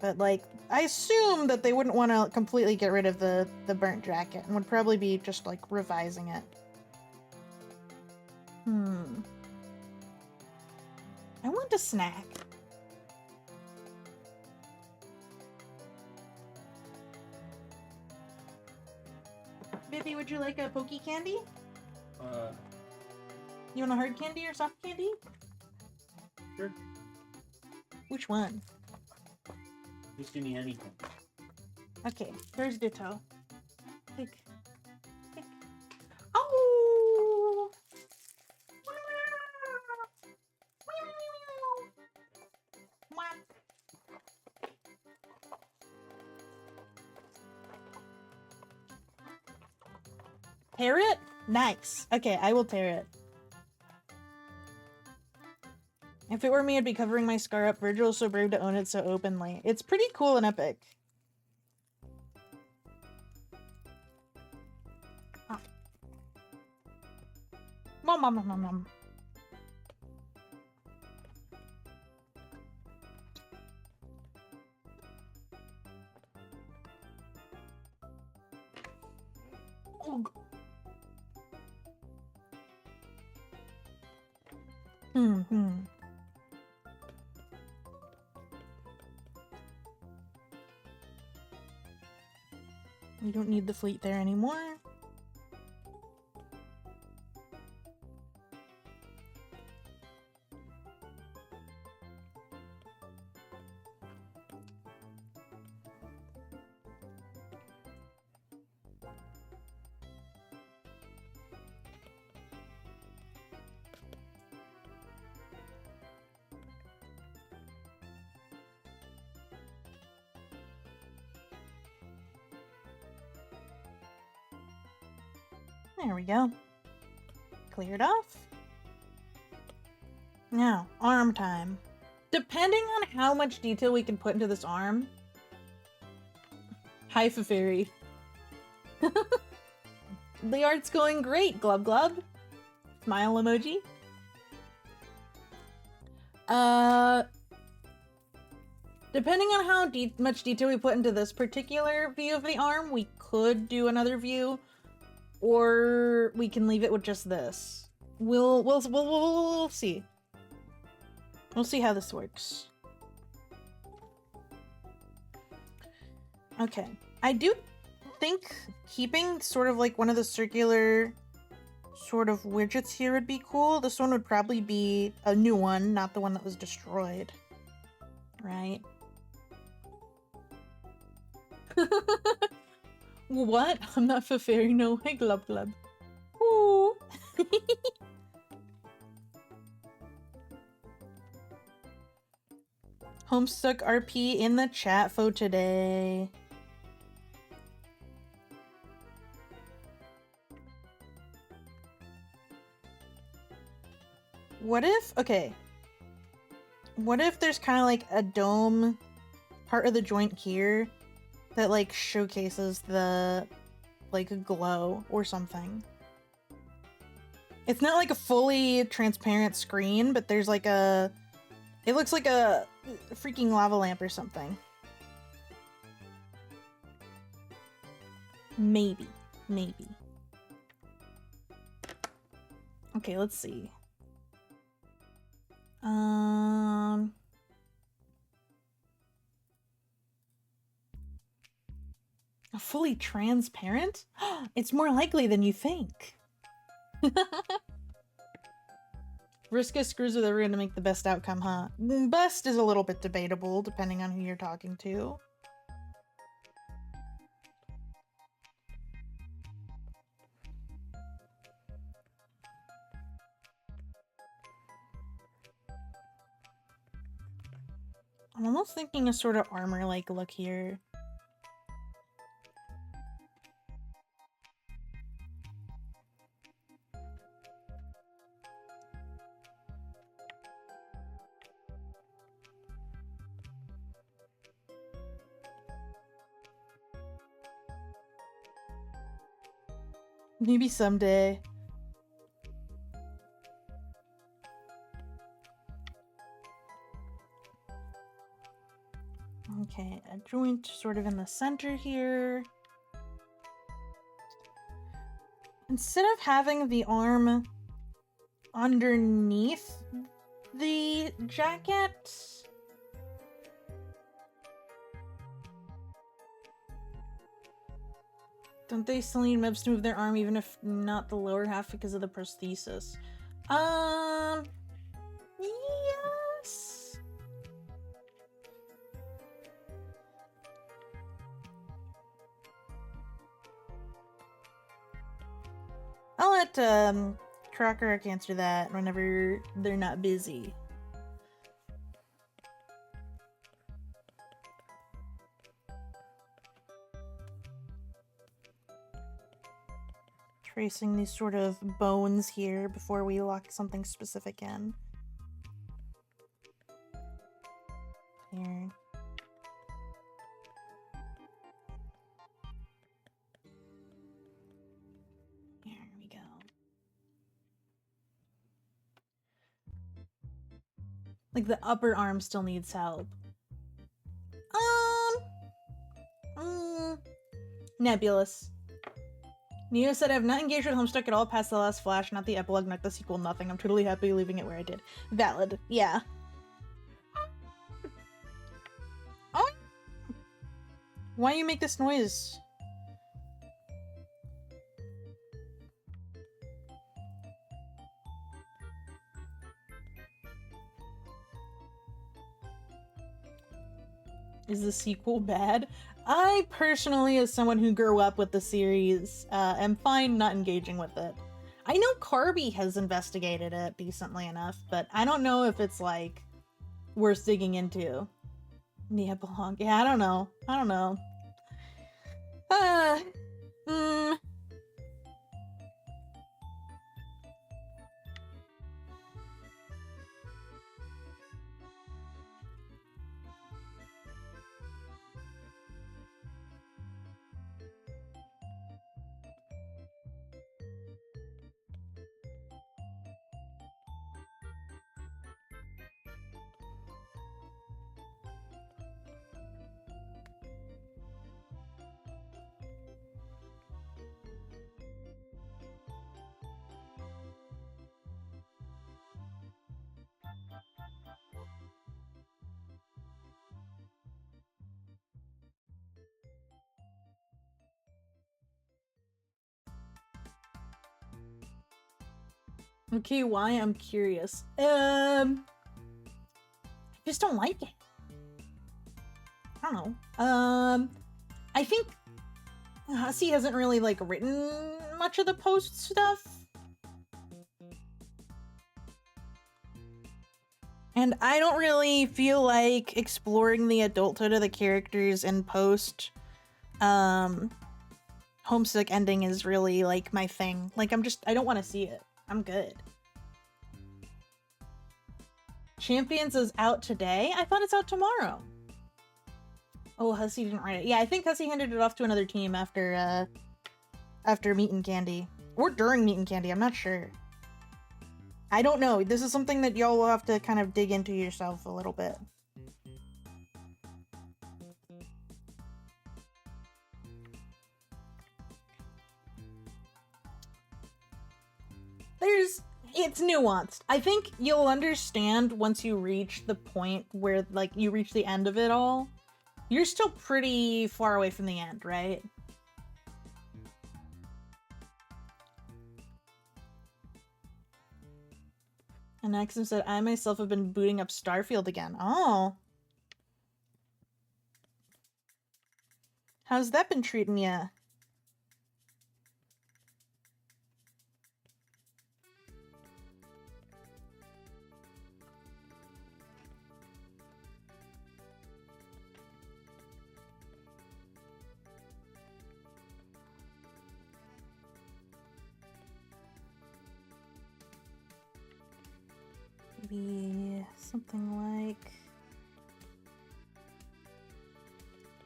But like, I assume that they wouldn't want to completely get rid of the burnt jacket and would probably be just like revising it. I want a snack. Baby, would you like a pokey candy? You want a hard candy or soft candy? Sure. Which one? Just give me anything. Okay, here's Ditto. Pick. Oh! Tear it? Nice. Okay, I will tear it. If it were me, I'd be covering my scar up. Vergil is so brave to own it so openly. It's pretty cool and epic. Oh. Mom. We don't need the fleet there anymore. There we go. Cleared off. Now, arm time. Depending on how much detail we can put into this arm. Hi, Fairy. The art's going great, Glub Glub. Smile emoji. Depending on how much detail we put into this particular view of the arm, we could do another view. Or we can leave it with just this. We'll see. We'll see how this works. Okay. I do think keeping sort of like one of the circular sort of widgets here would be cool. This one would probably be a new one, not the one that was destroyed. Right? What? I'm not for fairy, no. Hey, Glub Glub. Ooh. Homestuck RP in the chat for today. What if, okay. What if there's kind of like a dome part of the joint here that like showcases the like glow or something? It's not like a fully transparent screen, but there's like a, it looks like a freaking lava lamp or something. Maybe. Okay, let's see. Fully transparent? It's more likely than you think. Vriska screws with everyone to make the best outcome, huh? Best is a little bit debatable, depending on who you're talking to. I'm almost thinking a sort of armor-like look here. Maybe someday. Okay, a joint sort of in the center here. Instead of having the arm underneath the jacket, don't they still need Mebs to move their arm even if not the lower half because of the prosthesis? Yes. I'll let Crocker answer that whenever they're not busy. Tracing these sort of bones here before we lock something specific in. Here. There we go. Like the upper arm still needs help. Nebulous. Neo said, I've not engaged with Homestuck at all past the last Flash, not the epilogue, not the sequel, nothing. I'm totally happy leaving it where I did. Valid. Yeah. Oh! Why you make this noise? Is the sequel bad? I personally, as someone who grew up with the series, am fine not engaging with it. I know Carby has investigated it decently enough, but I don't know if it's, like, worth digging into. The epilogue. Yeah, I don't know. I don't know. Okay, why? I'm curious. I just don't like it. I don't know. I think Hussey hasn't really, like, written much of the post stuff. And I don't really feel like exploring the adulthood of the characters in post, Homestuck ending is really, like, my thing. Like, I don't want to see it. I'm good. Champions is out today? I thought it's out tomorrow. Oh, Hussey didn't write it. Yeah, I think Hussey handed it off to another team after Meat and Candy. Or during Meat and Candy, I'm not sure. I don't know. This is something that y'all will have to kind of dig into yourself a little bit. It's nuanced. I think you'll understand once you reach the point where, like, you reach the end of it all. You're still pretty far away from the end, right? And Axum said, I myself have been booting up Starfield again. Oh. How's that been treating ya? Maybe something like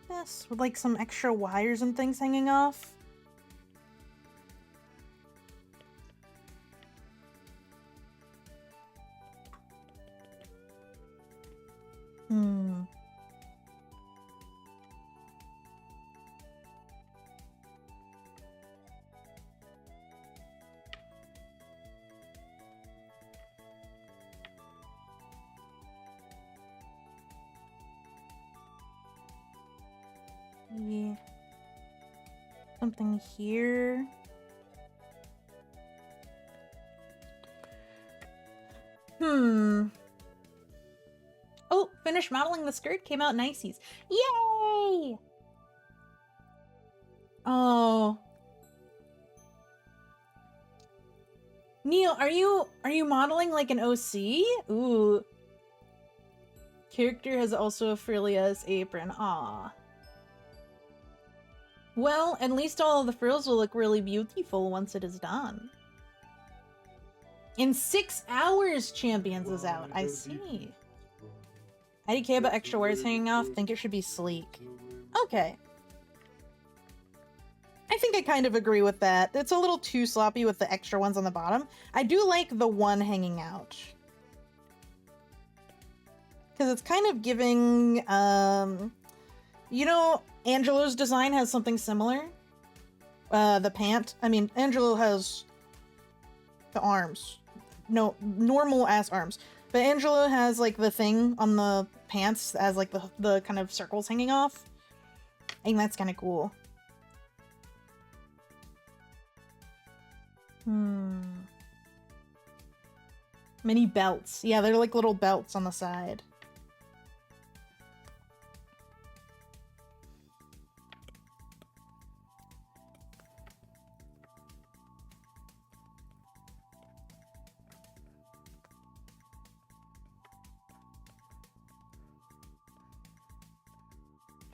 this, with like some extra wires and things hanging off. Maybe something here. Oh, finished modeling the skirt, came out niceies. Yay! Oh. Neil, are you modeling like an OC? Ooh. Character has also Frillia's apron. Aw. Well, at least all of the frills will look really beautiful once it is done. In 6 hours, Champions is out. I see. IDK about extra wires hanging off. Think it should be sleek. Okay. I think I kind of agree with that. It's a little too sloppy with the extra ones on the bottom. I do like the one hanging out. Because it's kind of giving, you know, Angelo's design has something similar. The pant. I mean, Angelo has the arms. No, normal ass arms. But Angelo has like the thing on the pants as like the kind of circles hanging off. I think that's kind of cool. Mini belts. Yeah, they're like little belts on the side.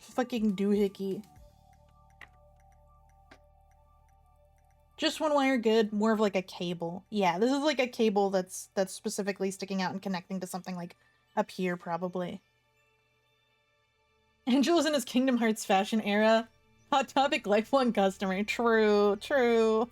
Fucking doohickey. Just one wire good, more of like a cable. Yeah, this is like a cable that's specifically sticking out and connecting to something like up here, probably. Angelo's in his Kingdom Hearts fashion era. Hot Topic lifelong customer. True, true.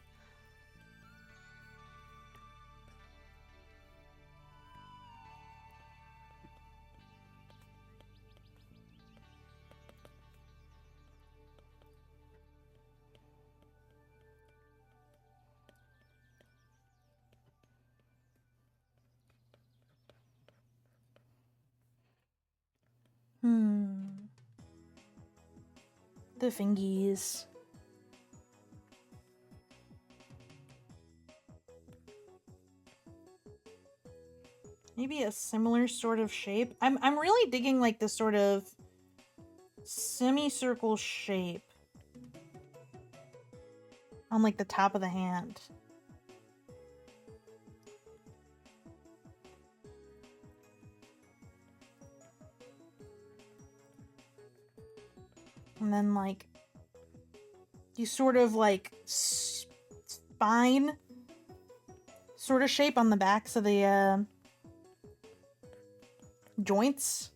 The fingies. Maybe a similar sort of shape. I'm really digging like this sort of semicircle shape on like the top of the hand. And then like you sort of like spine sort of shape on the backs of the joints.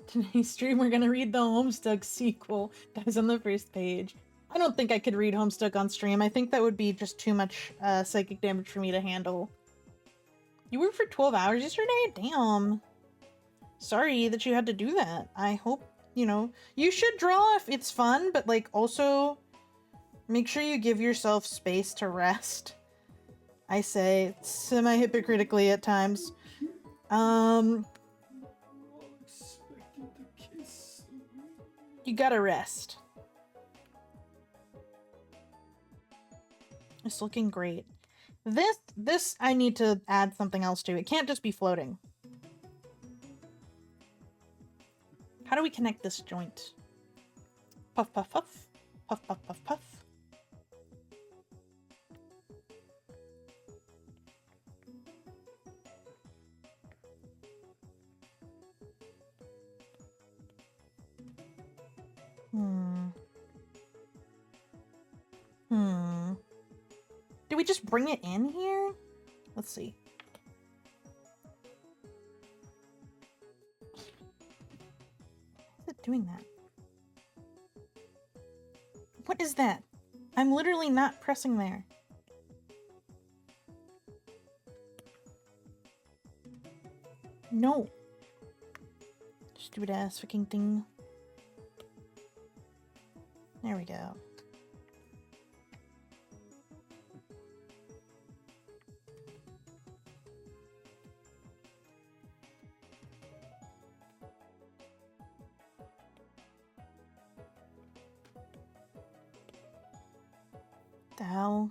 Today's stream we're gonna read the Homestuck sequel. Dies on the first page. I don't think I could read Homestuck on stream. I think that would be just too much psychic damage for me to handle. You worked for 12 hours yesterday? Damn. Sorry that you had to do that. I hope, you know, you should draw if it's fun, but like also Make sure you give yourself space to rest. I say, semi-hypocritically at times. You gotta rest. It's looking great. This I need to add something else to. It can't just be floating. How do we connect this joint? Puff, puff, puff. Puff, puff, puff, puff. Do we just bring it in here? Let's see. Why is it doing that? What is that? I'm literally not pressing there. No. Stupid ass fucking thing. There we go. The hell?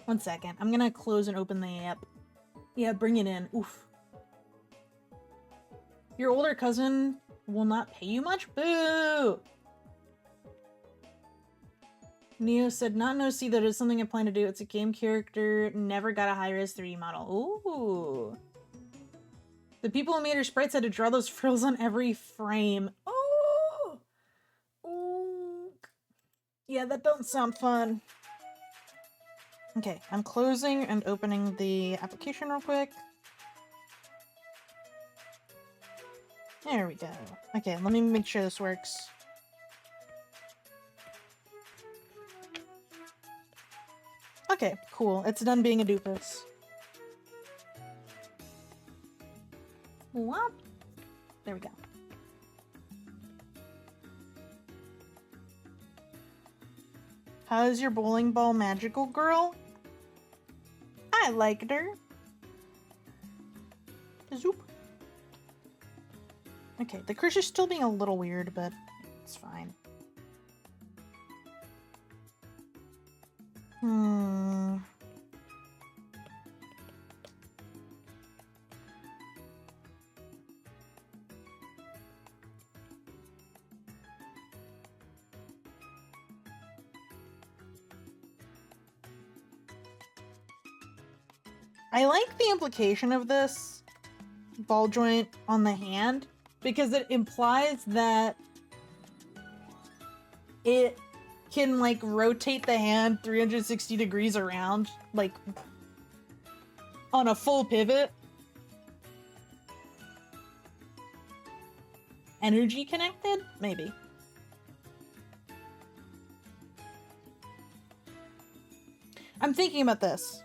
One second. I'm gonna close and open the app. Yeah, bring it in. Oof. Your older cousin will not pay you much? Boo! Neo said, not no see that is something I plan to do. It's a game character. Never got a high-res 3D model. Ooh. The people who made her sprites had to draw those frills on every frame. Oh! Ooh. Yeah, that doesn't sound fun. Okay, I'm closing and opening the application real quick. There we go. Okay, let me make sure this works. Okay, cool. It's done being a doofus. What? There we go. How's your bowling ball magical girl? I liked her. Zoop. Okay, the cursor's still being a little weird, but it's fine. I like the implication of this ball joint on the hand because it implies that it can like rotate the hand 360 degrees around, like on a full pivot. Energy connected? Maybe. I'm thinking about this.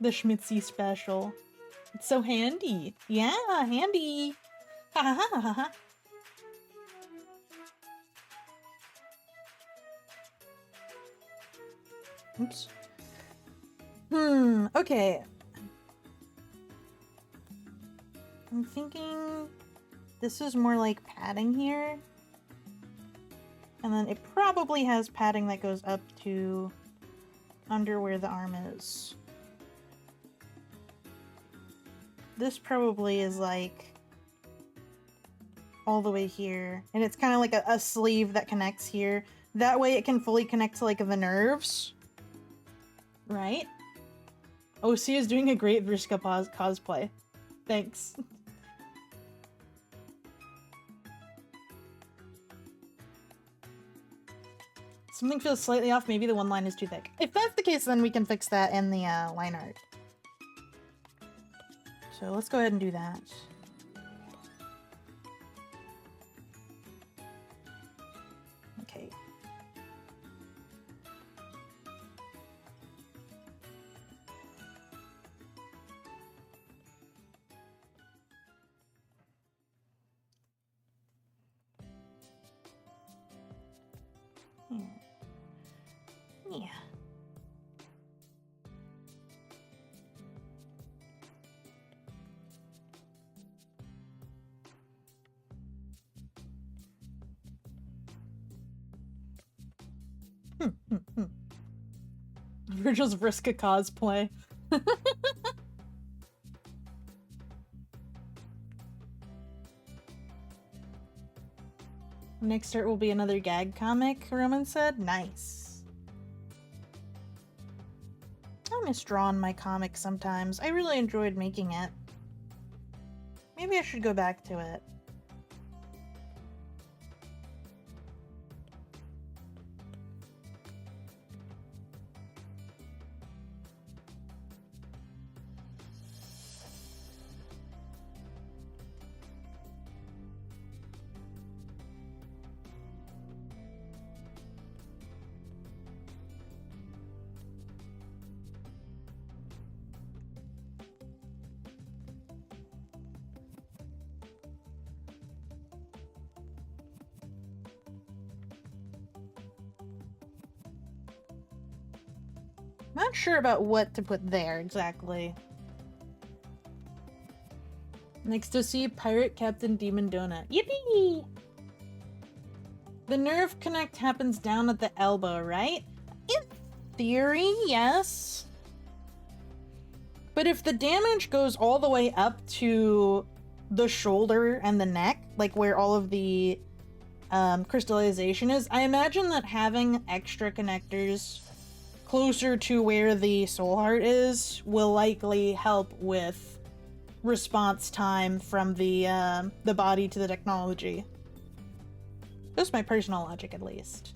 The Schmitzy special. It's so handy. Yeah, handy. Ha ha ha ha ha. Oops. Okay. I'm thinking this is more like padding here. And then it probably has padding that goes up to under where the arm is. This probably is like all the way here. And it's kind of like a sleeve that connects here. That way it can fully connect to like the nerves. Right? OC is doing a great Vrishka cosplay. Thanks. Something feels slightly off. Maybe the one line is too thick. If that's the case, then we can fix that in the line art. So let's go ahead and do that. Okay. Yeah. Vergil's Vriska cosplay. Next art will be another gag comic, Roman said. Nice. I miss drawing my comic sometimes. I really enjoyed making it. Maybe I should go back to it. Not sure about what to put there exactly. Next to see Pirate Captain Demon Donut. Yippee! The nerve connect happens down at the elbow, right? In theory, yes. But if the damage goes all the way up to the shoulder and the neck, like where all of the crystallization is, I imagine that having extra connectors closer to where the soul heart is will likely help with response time from the body to the technology. That's my personal logic, at least.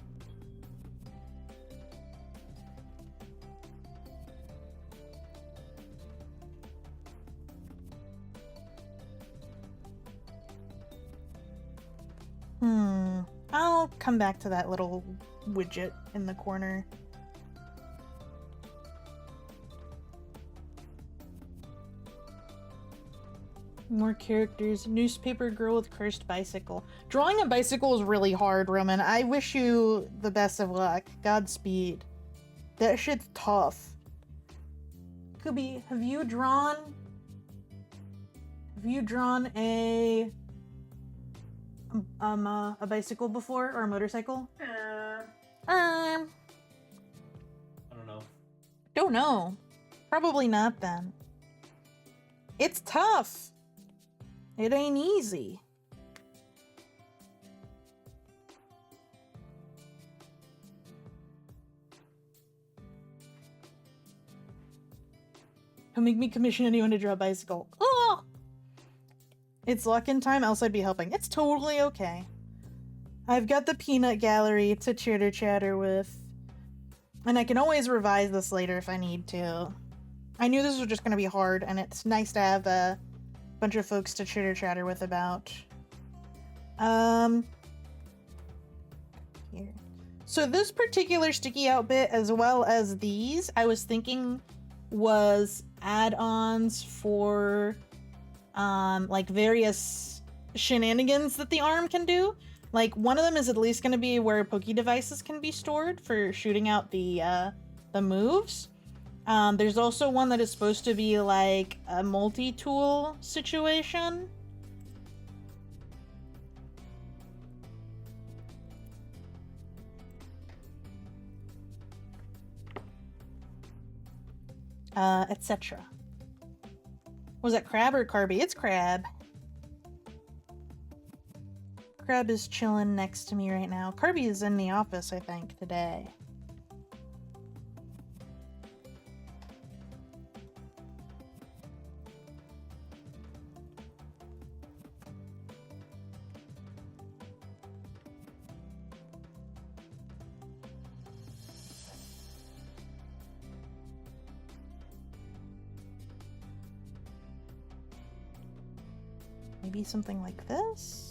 I'll come back to that little widget in the corner. More characters. Newspaper girl with cursed bicycle. Drawing a bicycle is really hard, Roman. I wish you the best of luck. Godspeed. That shit's tough. Kubi, have you drawn a bicycle before, or a motorcycle? I don't know. Don't know. Probably not then. It's tough. It ain't easy. Don't make me commission anyone to draw a bicycle. Oh! It's luck in time, else I'd be helping. It's totally okay. I've got the peanut gallery to chitter chatter with. And I can always revise this later if I need to. I knew this was just going to be hard, and it's nice to have a bunch of folks to chitter chatter with about. Here. So this particular sticky out bit, as well as these, I was thinking was add-ons for like various shenanigans that the arm can do. Like one of them is at least going to be where Poke devices can be stored for shooting out the moves. There's also one that is supposed to be like a multi-tool situation. Etc. Was it Crab or Carby? It's Crab. Crab is chilling next to me right now. Carby is in the office, I think, today. Maybe something like this?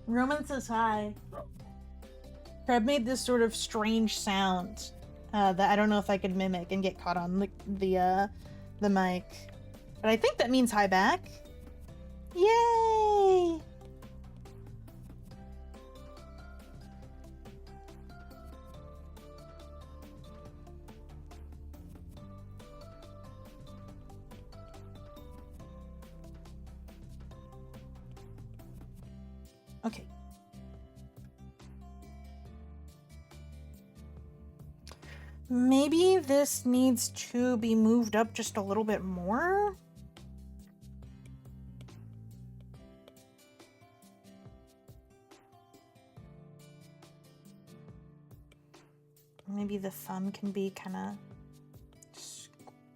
Roman says hi. Crab made this sort of strange sound that I don't know if I could mimic and get caught on the mic. But I think that means hi back. Yay! Okay. Maybe this needs to be moved up just a little bit more? Maybe the thumb can be kind of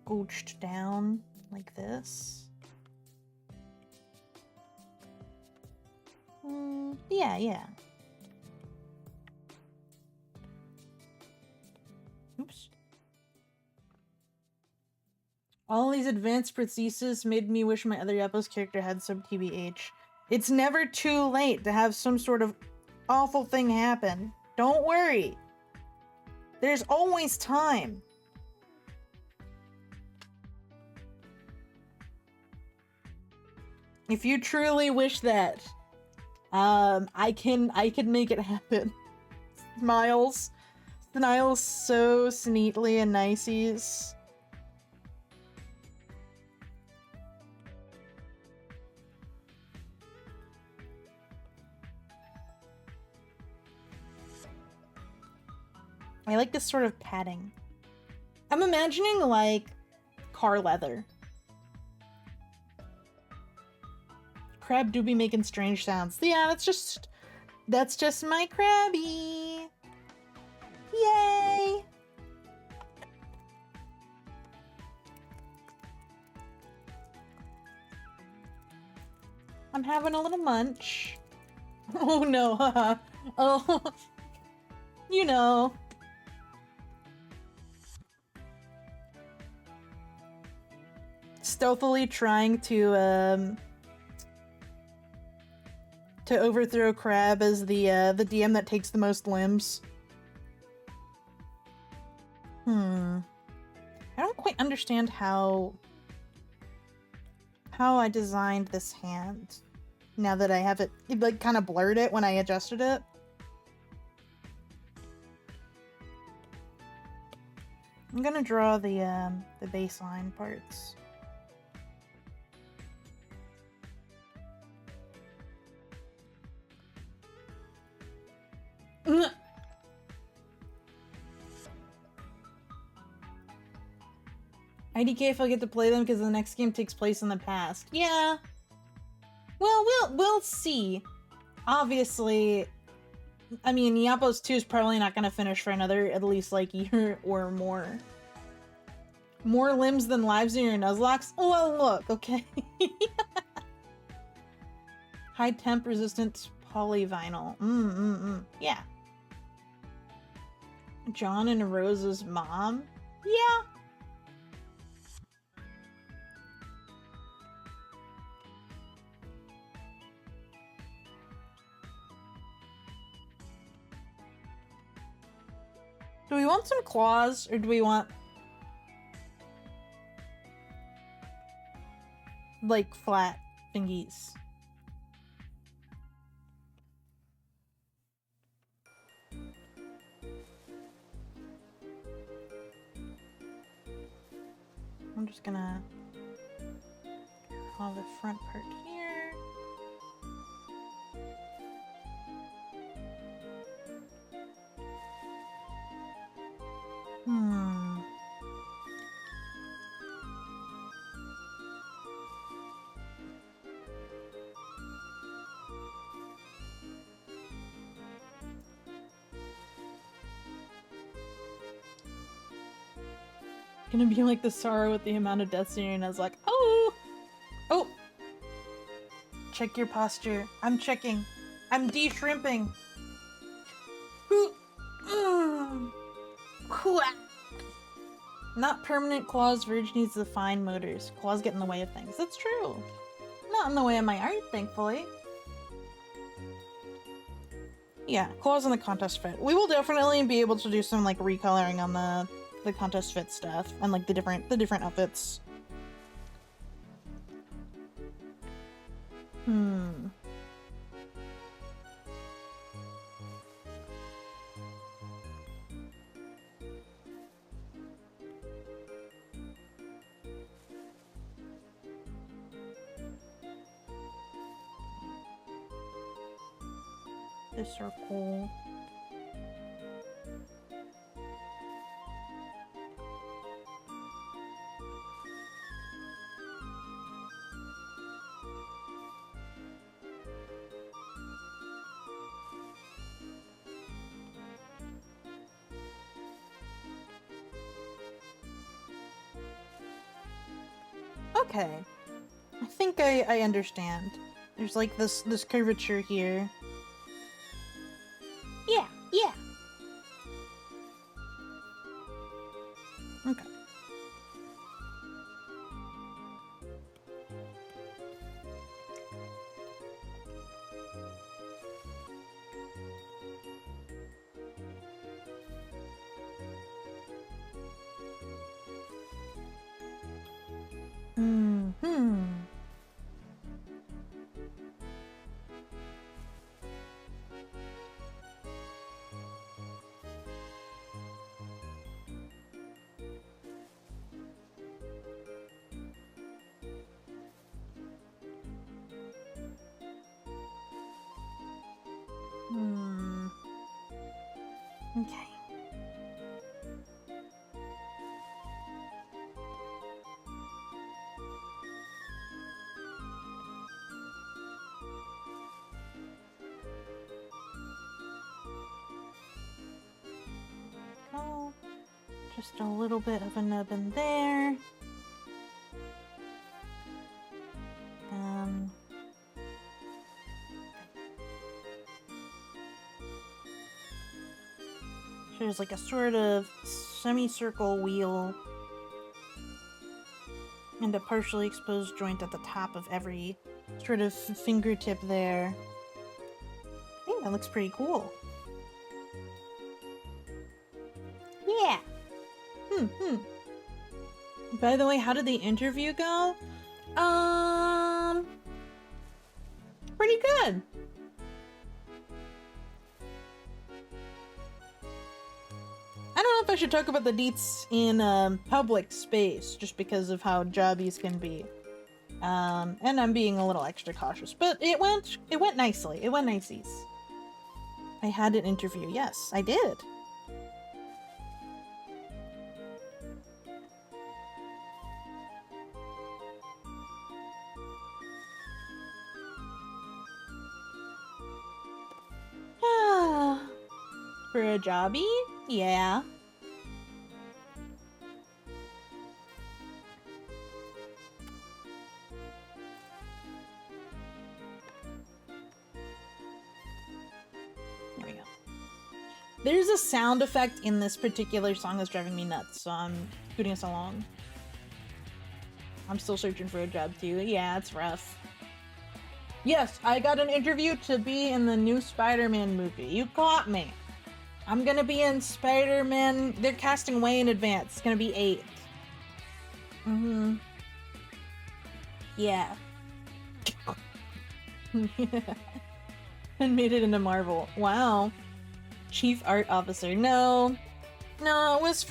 scooched down like this. Yeah. Oops. All these advanced prostheses made me wish my other Yapos character had some TBH. It's never too late to have some sort of awful thing happen. Don't worry. There's always time. If you truly wish that, I can make it happen. Smiles so sneetly and niceys. I like this sort of padding. I'm imagining like car leather. Crab do be making strange sounds. Yeah, that's just my crabby. Yay! I'm having a little munch. Oh no, haha. Oh, you know. Stealthily trying to overthrow Crab as the DM that takes the most limbs. I don't quite understand how I designed this hand. Now that I have it like kind of blurred it when I adjusted it. I'm gonna draw the baseline parts. IDK if I get to play them because the next game takes place in the past. Yeah. Well, we'll see. Obviously, I mean, Yapos 2 is probably not going to finish for another at least like year or more. More limbs than lives in your Nuzlocke? Well, look, okay. High temp resistant polyvinyl. Yeah. John and Rose's mom? Yeah. Do we want some claws, or do we want like flat thingies? I'm just gonna draw the front part here. Gonna be like the sorrow with the amount of death scenery, and I was like, oh! Check your posture. I'm checking. I'm de-shrimping. Not permanent claws, Verge needs the fine motors. Claws get in the way of things. That's true. Not in the way of my art, thankfully. Yeah, claws on the contest fit. We will definitely be able to do some like recoloring on the contest fit stuff and like the different outfits. This circle. Okay. I think I understand. There's like this curvature here. Yeah. Okay. Okay. Oh, just a little bit of a nub in there. There's like a sort of semicircle wheel and a partially exposed joint at the top of every sort of fingertip there. I think that looks pretty cool. Yeah. By the way, how did the interview go? Pretty good. I don't know if I should talk about the deets in public space, just because of how jobbies can be. And I'm being a little extra cautious, but it went nicely. It went niceies. I had an interview. Yes, I did. For a jobby? Yeah. There we go. There's a sound effect in this particular song that's driving me nuts, so I'm scooting us along. I'm still searching for a job too. Yeah, it's rough. Yes, I got an interview to be in the new Spider-Man movie. You caught me. I'm gonna be in Spider-Man. They're casting way in advance. It's gonna be 8. Yeah. And made it into Marvel. Wow. Chief Art Officer. No, it was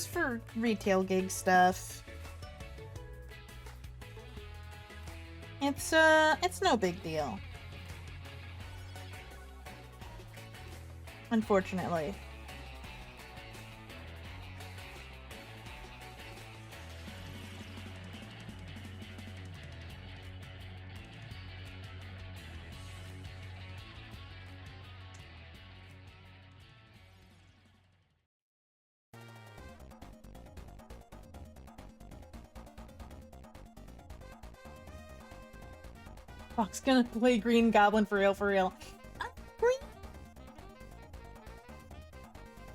for retail gig stuff. It's no big deal. Unfortunately. Fox gonna play Green Goblin for real. I'm green.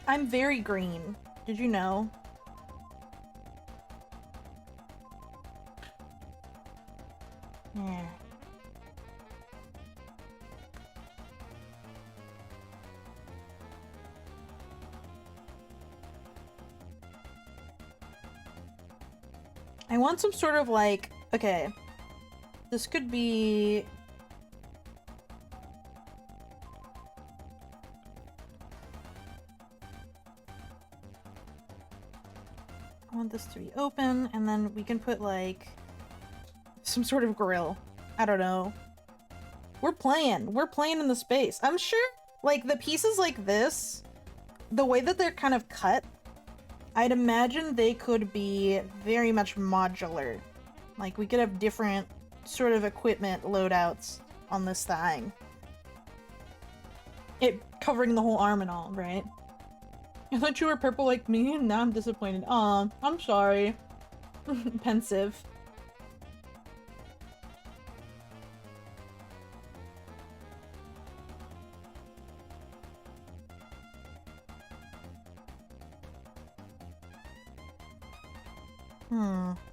I'm very green. Did you know? Yeah. I want some sort of like, okay, this could be... I want this to be open, and then we can put like some sort of grill. I don't know. We're playing in the space. I'm sure like the pieces like this, the way that they're kind of cut, I'd imagine they could be very much modular. Like we could have different sort of equipment loadouts on this thing. It covering the whole arm and all, right? I thought you were purple like me, and now I'm disappointed. Aw, I'm sorry. Pensive.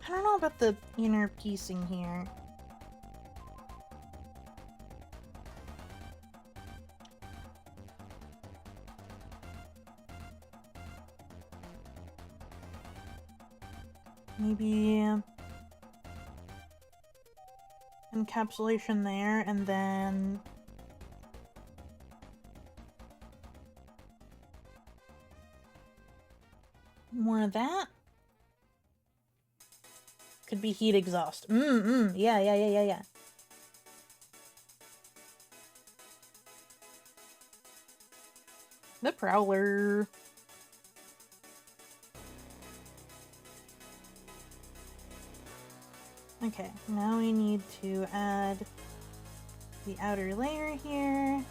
I don't know about the inner piecing here. Maybe encapsulation there, and then more of that. Could be heat exhaust. Yeah. The Prowler. Okay, now we need to add the outer layer here.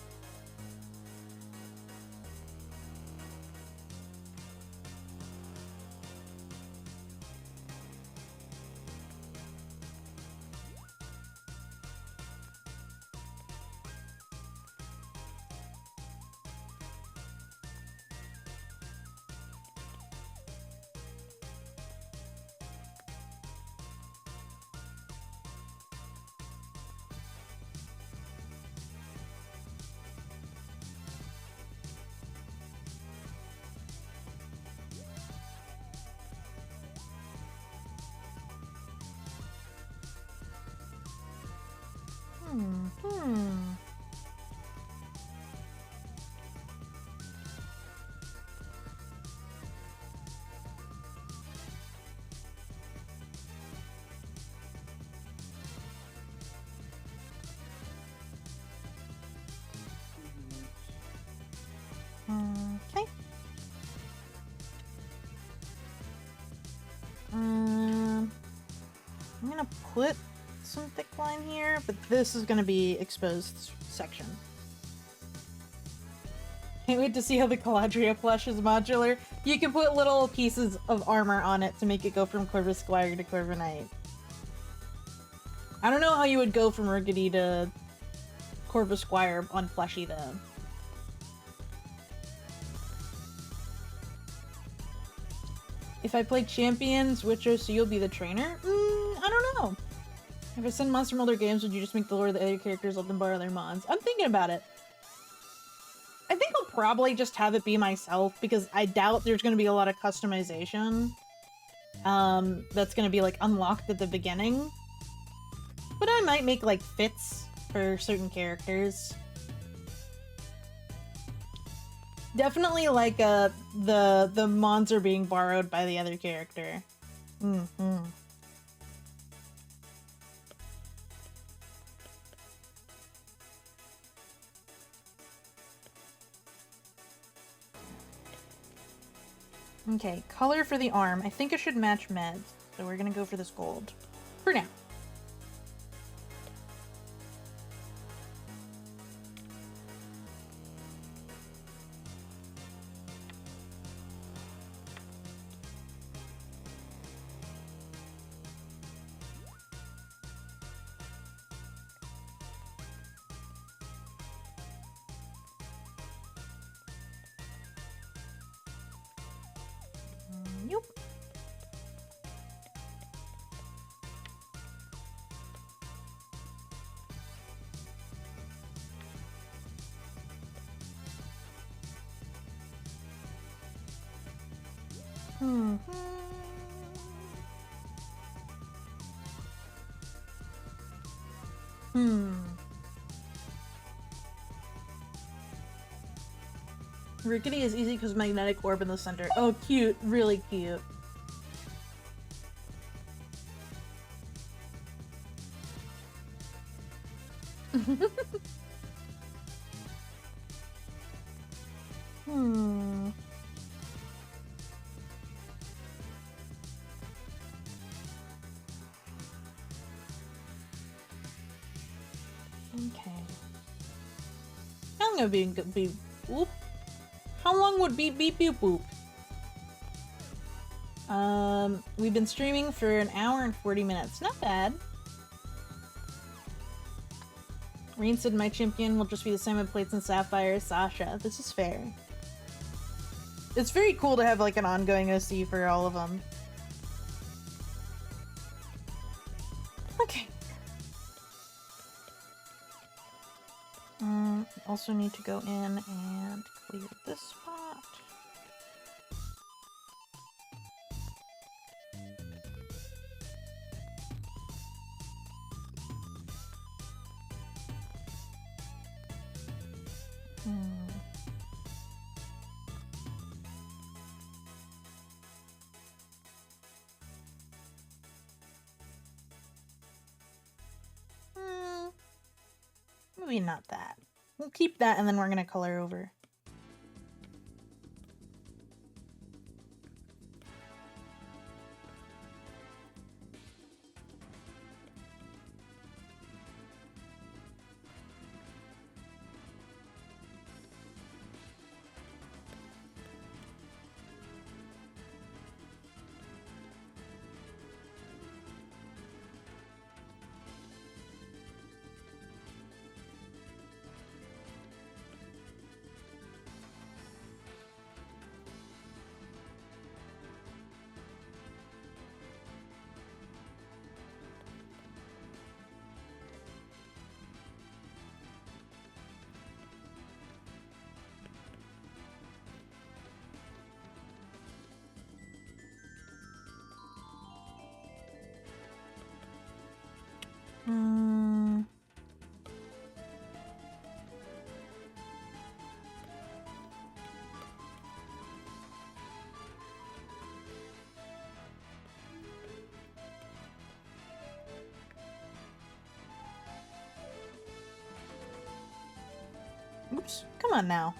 Okay. I'm gonna put some thick line here, but this is gonna be exposed section. Can't wait to see how the Caladria plush is modular. You can put little pieces of armor on it to make it go from Corvus Squire to Corviknight. I don't know how you would go from Rickety to Corvus Squire on Fleshy though. If I play Champions, which OC you'll be the trainer? I don't know. If I send Monster Molder games, would you just make the lore of the other characters, let them borrow their mods? I'm thinking about it. I think I'll probably just have it be myself, because I doubt there's going to be a lot of customization. That's going to be, like, unlocked at the beginning. But I might make, like, fits for certain characters. Definitely, like, the mods are being borrowed by the other character. Okay, color for the arm. I think it should match meds, so we're gonna go for this gold. For now. Yep. Rickety is easy because magnetic orb in the center. Oh, cute. Really cute. Okay. How long would be boop? How long would be beep boop boop? We've been streaming for an hour and 40 minutes. Not bad. Rain said my champion will just be the same with plates and sapphires. Sasha. This is fair. It's very cool to have like an ongoing OC for all of them. Okay. Also need to go in and clear this spot. Maybe not that. We'll keep that and then we're gonna color over. Oops, come on now.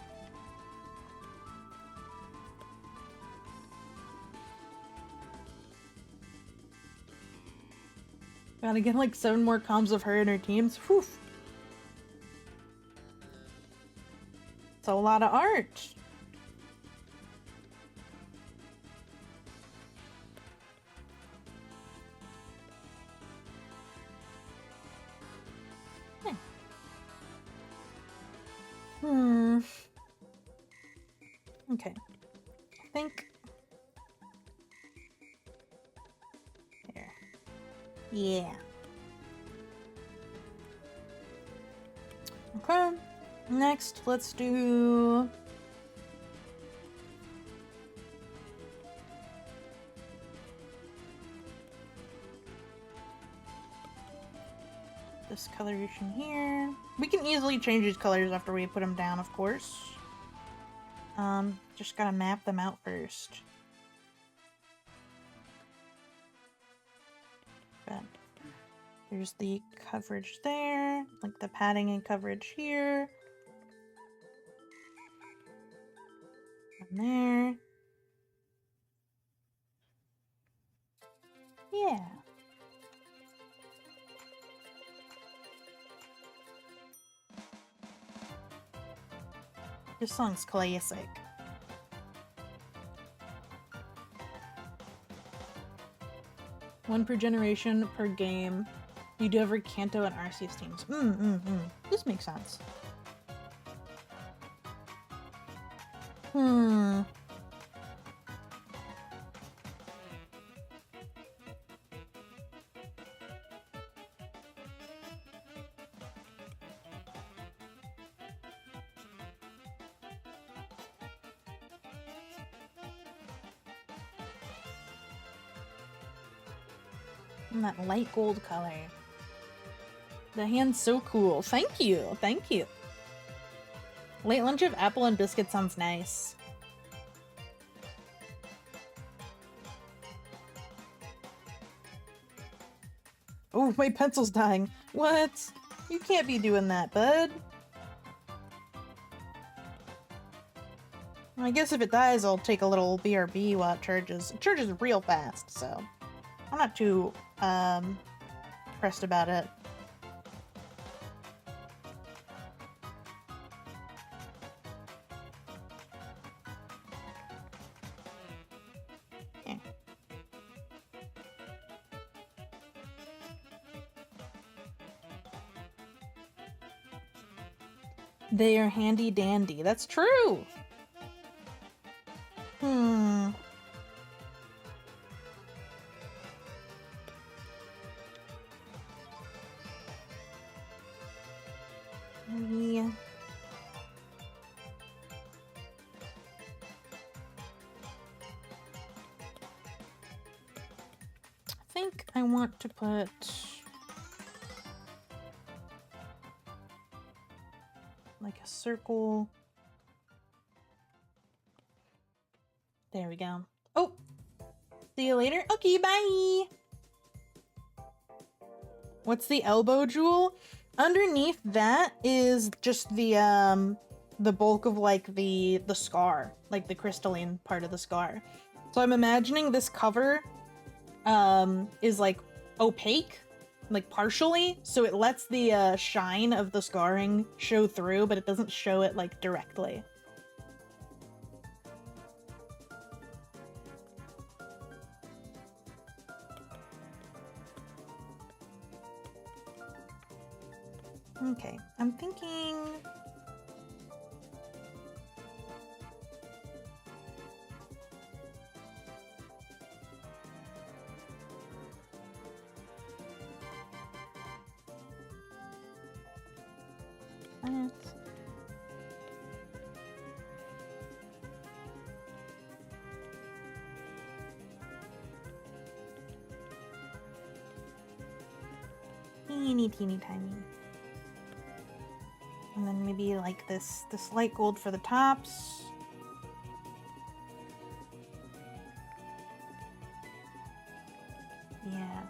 Gotta get like 7 more comms of her and her teams. Whew. It's a lot of art. Okay. I think... Here. Yeah. Okay. Next, let's do... this coloration here. We can easily change these colors after we put them down, of course. Just gotta map them out first. But there's the coverage there, like the padding and coverage here. And there. Yeah. This song's classic. One per generation per game. You do every Kanto and Arceus teams. This makes sense. And that light gold color. The hand's so cool. Thank you. Thank you. Late lunch of apple and biscuit sounds nice. Oh, my pencil's dying. What? You can't be doing that, bud. I guess if it dies, I'll take a little BRB while it charges. It charges real fast, so I'm not too pressed about it. Yeah. They are handy dandy. That's true. Yeah. I think I want to put like a circle. There we go. Oh, see you later. Okay, bye. What's the elbow jewel? Underneath that is just the bulk of like the scar, like the crystalline part of the scar. So I'm imagining this cover is like opaque, like partially, so it lets the shine of the scarring show through, but it doesn't show it like directly. Okay, I'm thinking... teeny tiny. And then maybe like this light gold for the tops. Yeah.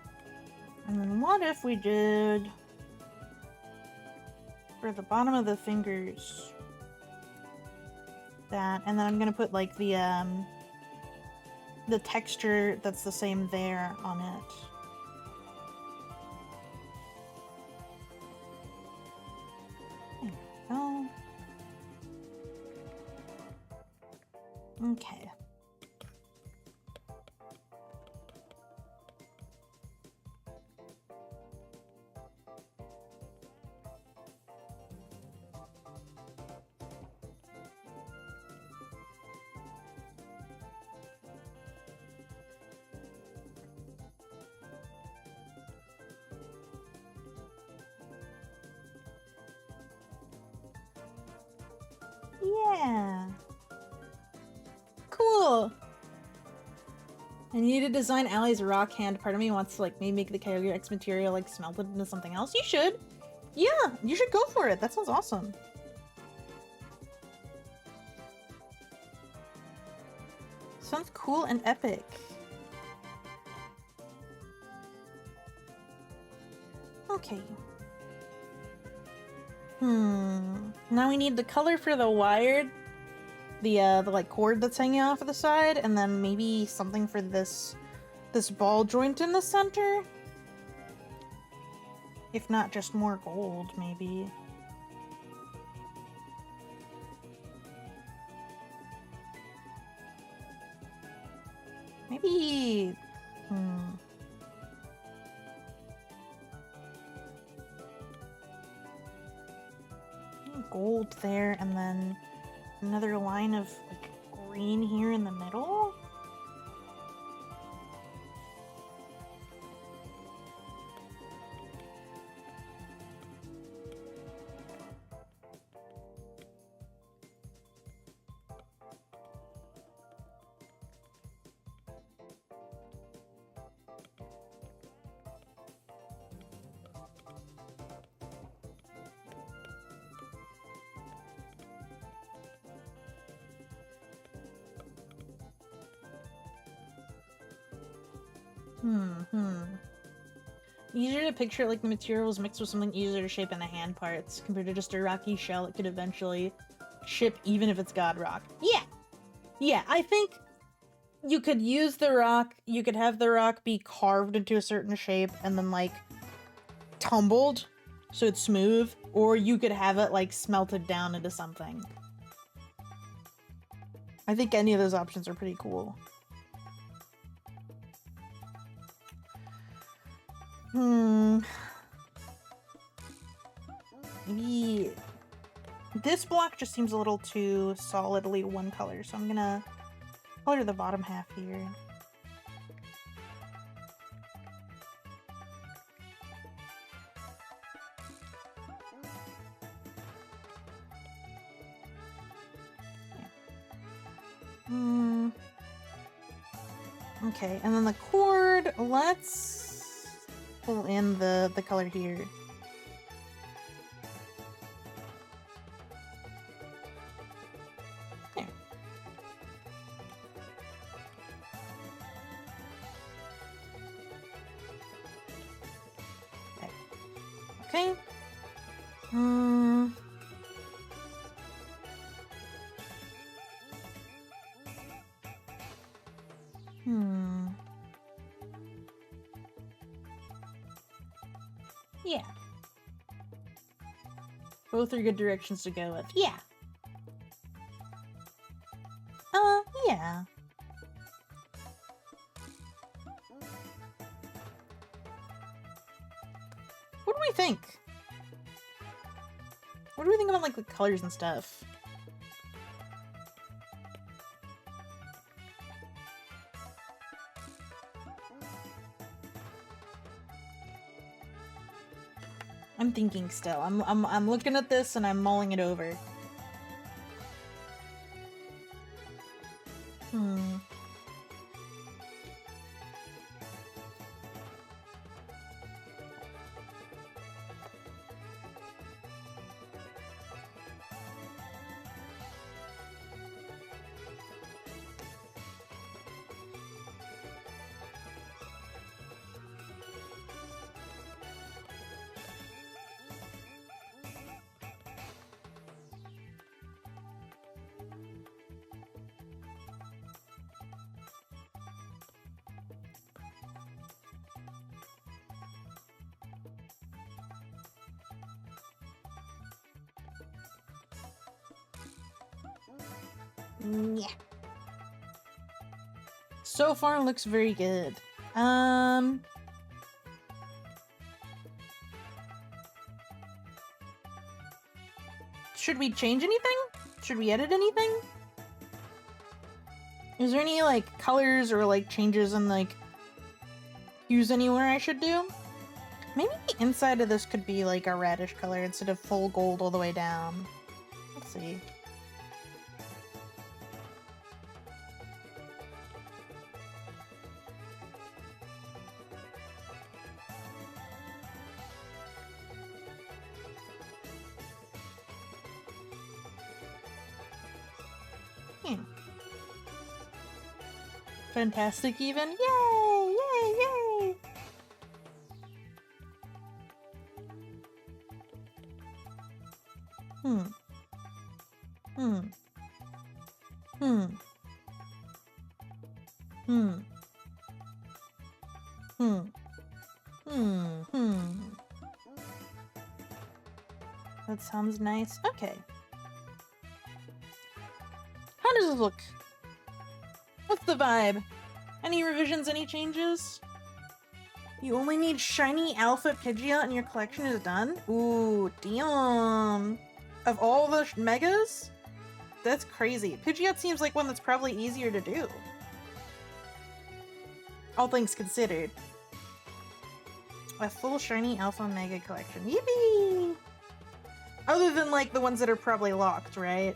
And then what if we did for the bottom of the fingers that, and then I'm gonna put like the texture that's the same there on it. Oh. Okay. Yeah. Cool. I need to design Allie's rock hand. Part of me wants to like maybe make the Kyogre X material like smelted into something else. You should. Yeah, you should go for it. That sounds awesome. Sounds cool and epic. Okay. Now we need the color for the wired, the like cord that's hanging off of the side, and then maybe something for this ball joint in the center. If not, just more gold, maybe. Maybe. Gold there, and then another line of like green here in the middle. Easier to picture like the material was mixed with something easier to shape in the hand parts compared to just a rocky shell it could eventually ship even if it's god rock. Yeah! Yeah, I think you could use the rock, you could have the rock be carved into a certain shape and then like tumbled so it's smooth, or you could have it like smelted down into something. I think any of those options are pretty cool. Maybe this block just seems a little too solidly one color, so I'm gonna color the bottom half here. Okay, and then the cord, let's pull in the color here. There. Okay. Yeah. Both are good directions to go with. Yeah. Yeah. What do we think? What do we think about like the colors and stuff? I'm thinking still. I'm looking at this and I'm mulling it over. Yeah. So far looks very good. Should we change anything? Should we edit anything? Is there any like colors or like changes in like hues anywhere I should do? Maybe the inside of this could be like a reddish color instead of full gold all the way down. Let's see. Fantastic even. Yay! Yay! Yay! That sounds nice. Okay. How does it look? What's the vibe? Any revisions, any changes? You only need shiny alpha Pidgeot and your collection is done? Ooh, damn. Of all the megas? That's crazy. Pidgeot seems like one that's probably easier to do. All things considered. A full shiny alpha mega collection. Yippee! Other than like the ones that are probably locked, right?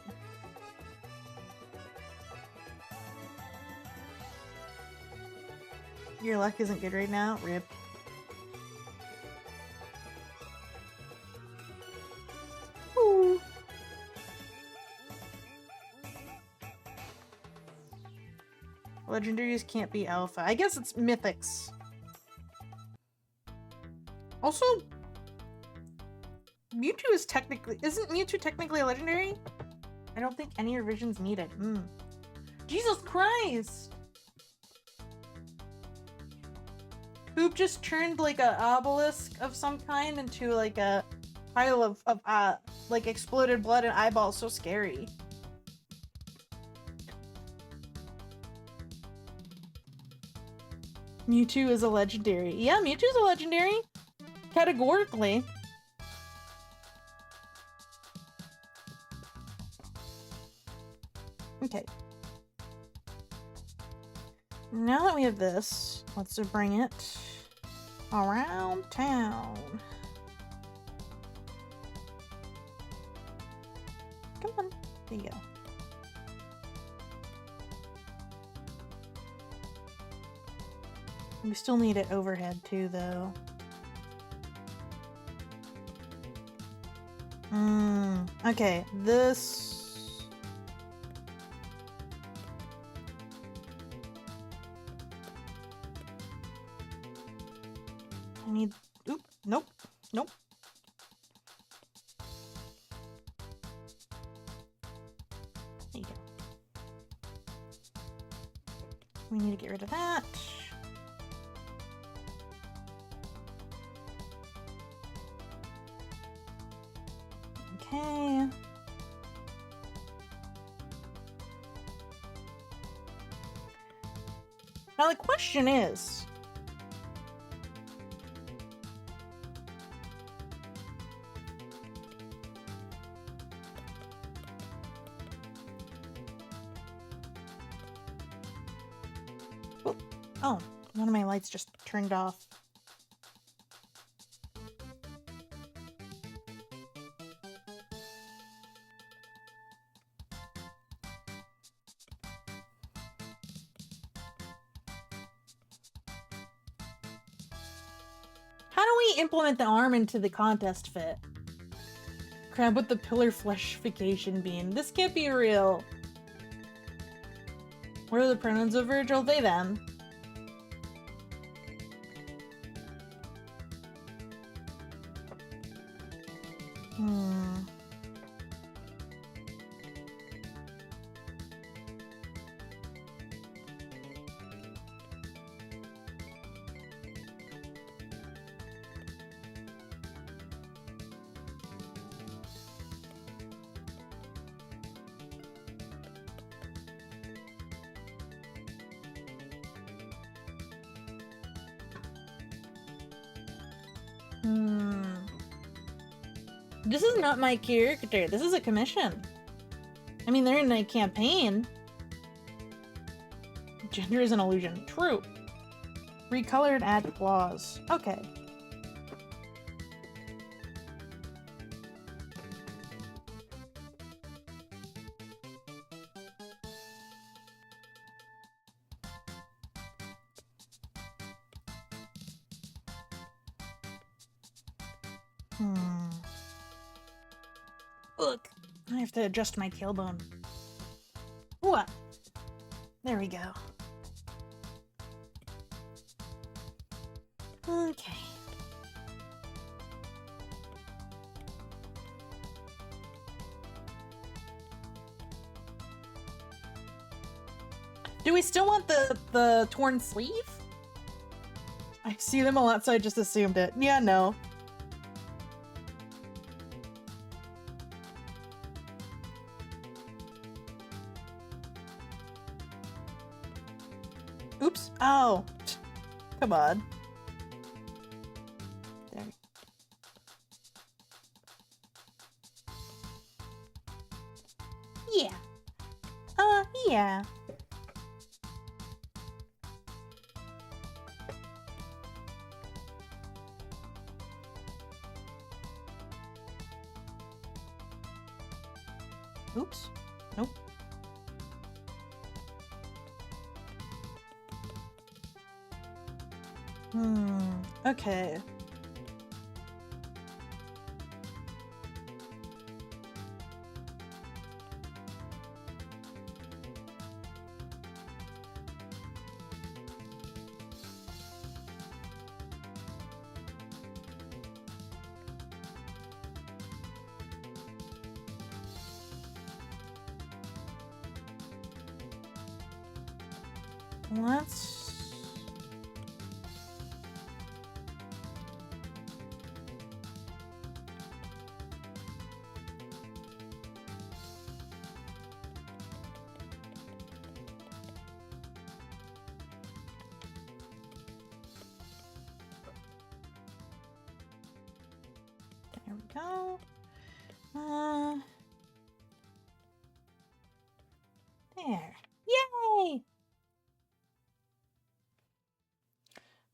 Your luck isn't good right now? Rip. Ooh. Legendaries can't be alpha. I guess it's mythics. Also, Mewtwo is technically... Isn't Mewtwo technically a legendary? I don't think any revisions needed. Jesus Christ! Poop just turned like a obelisk of some kind into like a pile of like exploded blood and eyeballs. So scary. Mewtwo is a legendary. Yeah, Mewtwo's a legendary. Categorically. Okay. Now that we have this, let's bring it around town. Come on. There you go. We still need it overhead too, though. Okay, this... I need... Oop, nope, nope. There you go. We need to get rid of that. Okay. Now the question is... Oh, one of my lights just turned off. How do we implement the arm into the contest fit? Crab with the pillar fleshification beam. This can't be real. What are the pronouns of Vergil? They, them. This is not my character. This is a commission. I mean, they're in a campaign. Gender is an illusion. True. Recolor and add flaws. Okay. Look, I have to adjust my tailbone. What? There we go. Okay. Do we still want the torn sleeve? I see them a lot, so I just assumed it. Yeah, no. Oops. Oh. Come on. There. Yeah. Yeah. Oops. Nope. Okay. Let's... There we go. There. Yay!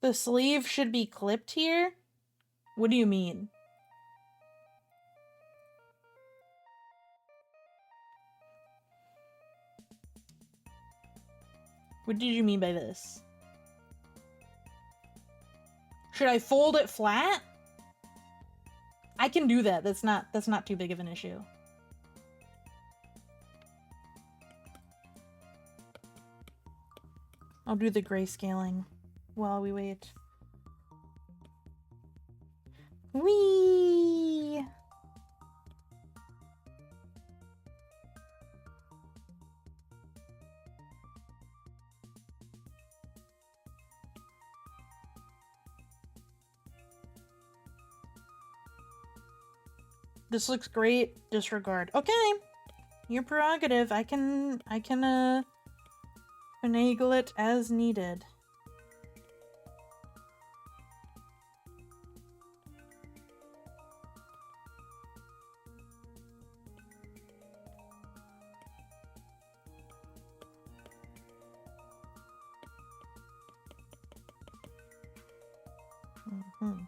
The sleeve should be clipped here? What do you mean? What did you mean by this? Should I fold it flat? I can do that. That's not too big of an issue. I'll do the grayscaling while we wait. Whee! This looks great. Disregard. Okay. Your prerogative. I can finagle it as needed. Mm-hmm.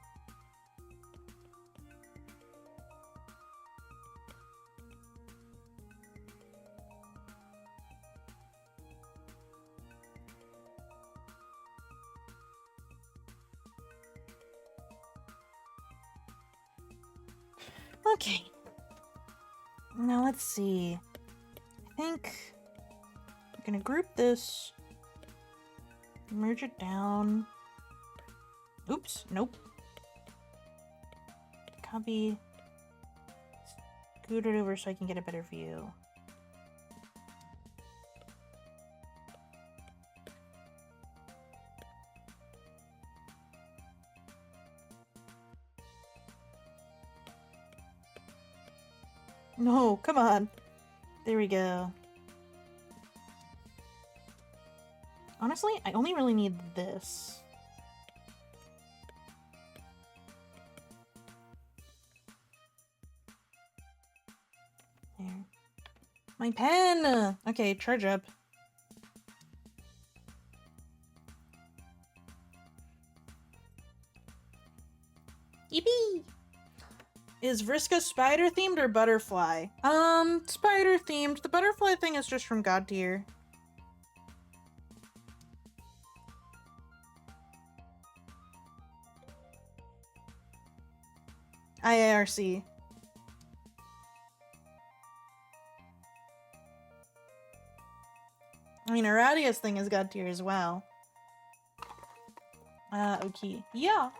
Okay. Now let's see. I think I'm gonna group this, merge it down. Oops, nope. Copy. Scoot it over so I can get a better view. No, come on. There we go. Honestly, I only really need this. There. My pen! Okay, charge up. Yippee! Is Vriska spider themed or butterfly? Spider themed. The butterfly thing is just from God tier. IARC. I mean, Aradia's thing is God tier as well. Okay. Yeah.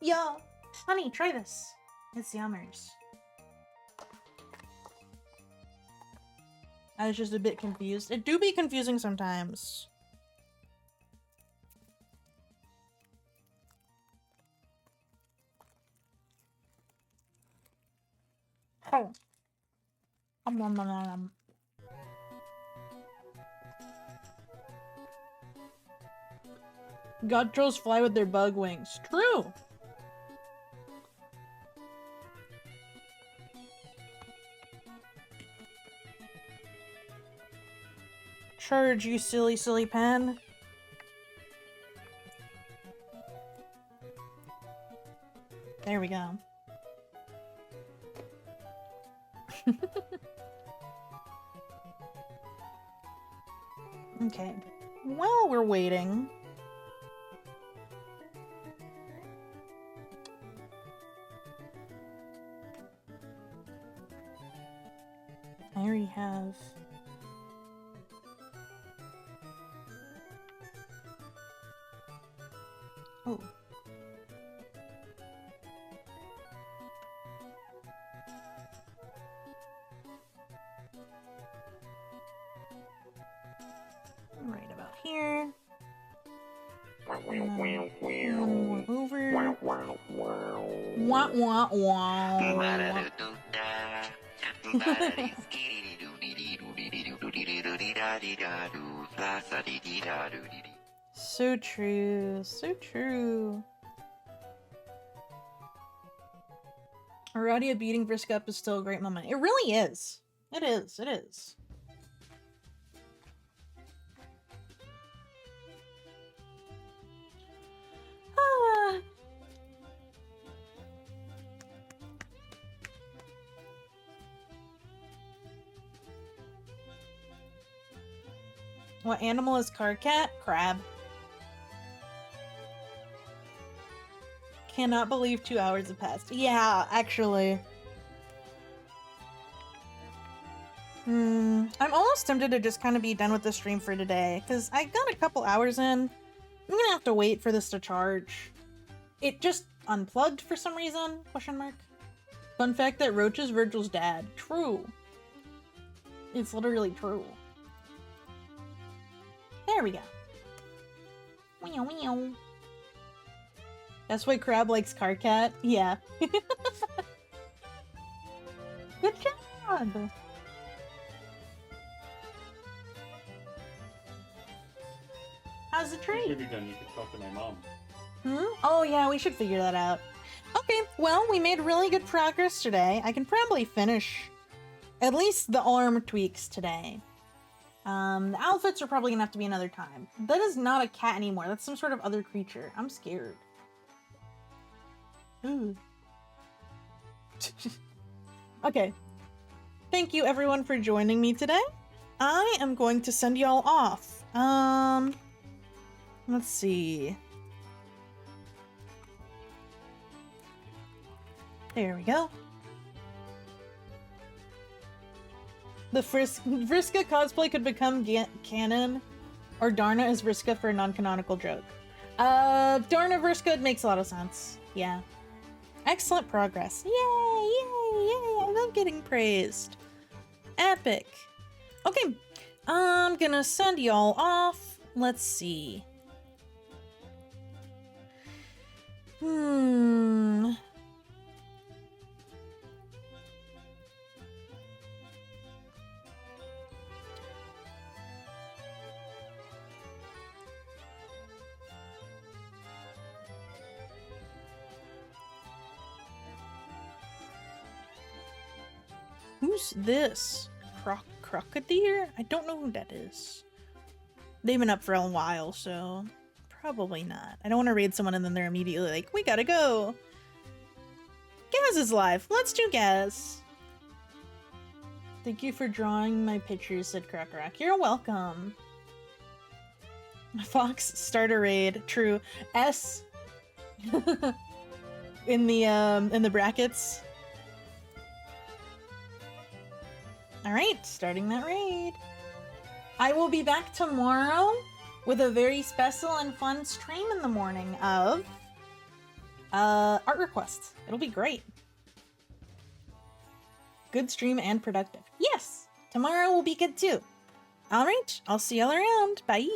Yeah. Honey, try this. It's yummers. I was just a bit confused. It do be confusing sometimes. Oh. God trolls fly with their bug wings. True. Charge, you silly, silly pen. There we go. Okay. While we're waiting... I already have... Oh. Right about here. One more over. Wah, wah, wah. So true, so true. Aradia beating Vriska up is still a great moment. It really is. It is, it is. Ah. What animal is Karkat? Crab. Cannot believe 2 hours have passed. Yeah, actually. I'm almost tempted to just kind of be done with the stream for today, because I got a couple hours in. I'm gonna have to wait for this to charge. It just unplugged for some reason? Question mark. Fun fact that Roach is Vergil's dad. True. It's literally true. There we go. Meow meow. That's why Crab likes Karkat? Yeah. Good job! How's the tree? If you're done, you can talk to my mom. Oh yeah, we should figure that out. Okay, well, we made really good progress today. I can probably finish at least the arm tweaks today. The outfits are probably gonna have to be another time. That is not a cat anymore. That's some sort of other creature. I'm scared. Ooh. Okay. Thank you everyone for joining me today. I am going to send y'all off. Let's see. There we go. The Vriska cosplay could become canon, or Darna is Vriska for a non-canonical joke. Darna Vriska makes a lot of sense. Yeah. Excellent progress. Yay, yay, yay. I love getting praised. Epic. Okay. I'm gonna send y'all off. Let's see. Who's this? Crocodile? I don't know who that is. They've been up for a while, so probably not. I don't want to raid someone and then they're immediately like, we gotta go. Gaz is live. Let's do Gaz. Thank you for drawing my pictures, said Crocorock. You're welcome. Fox, start a raid. True. S in the brackets. Alright, starting that raid. I will be back tomorrow with a very special and fun stream in the morning of art requests. It'll be great. Good stream and productive. Yes! Tomorrow will be good too. Alright, I'll see y'all around. Bye!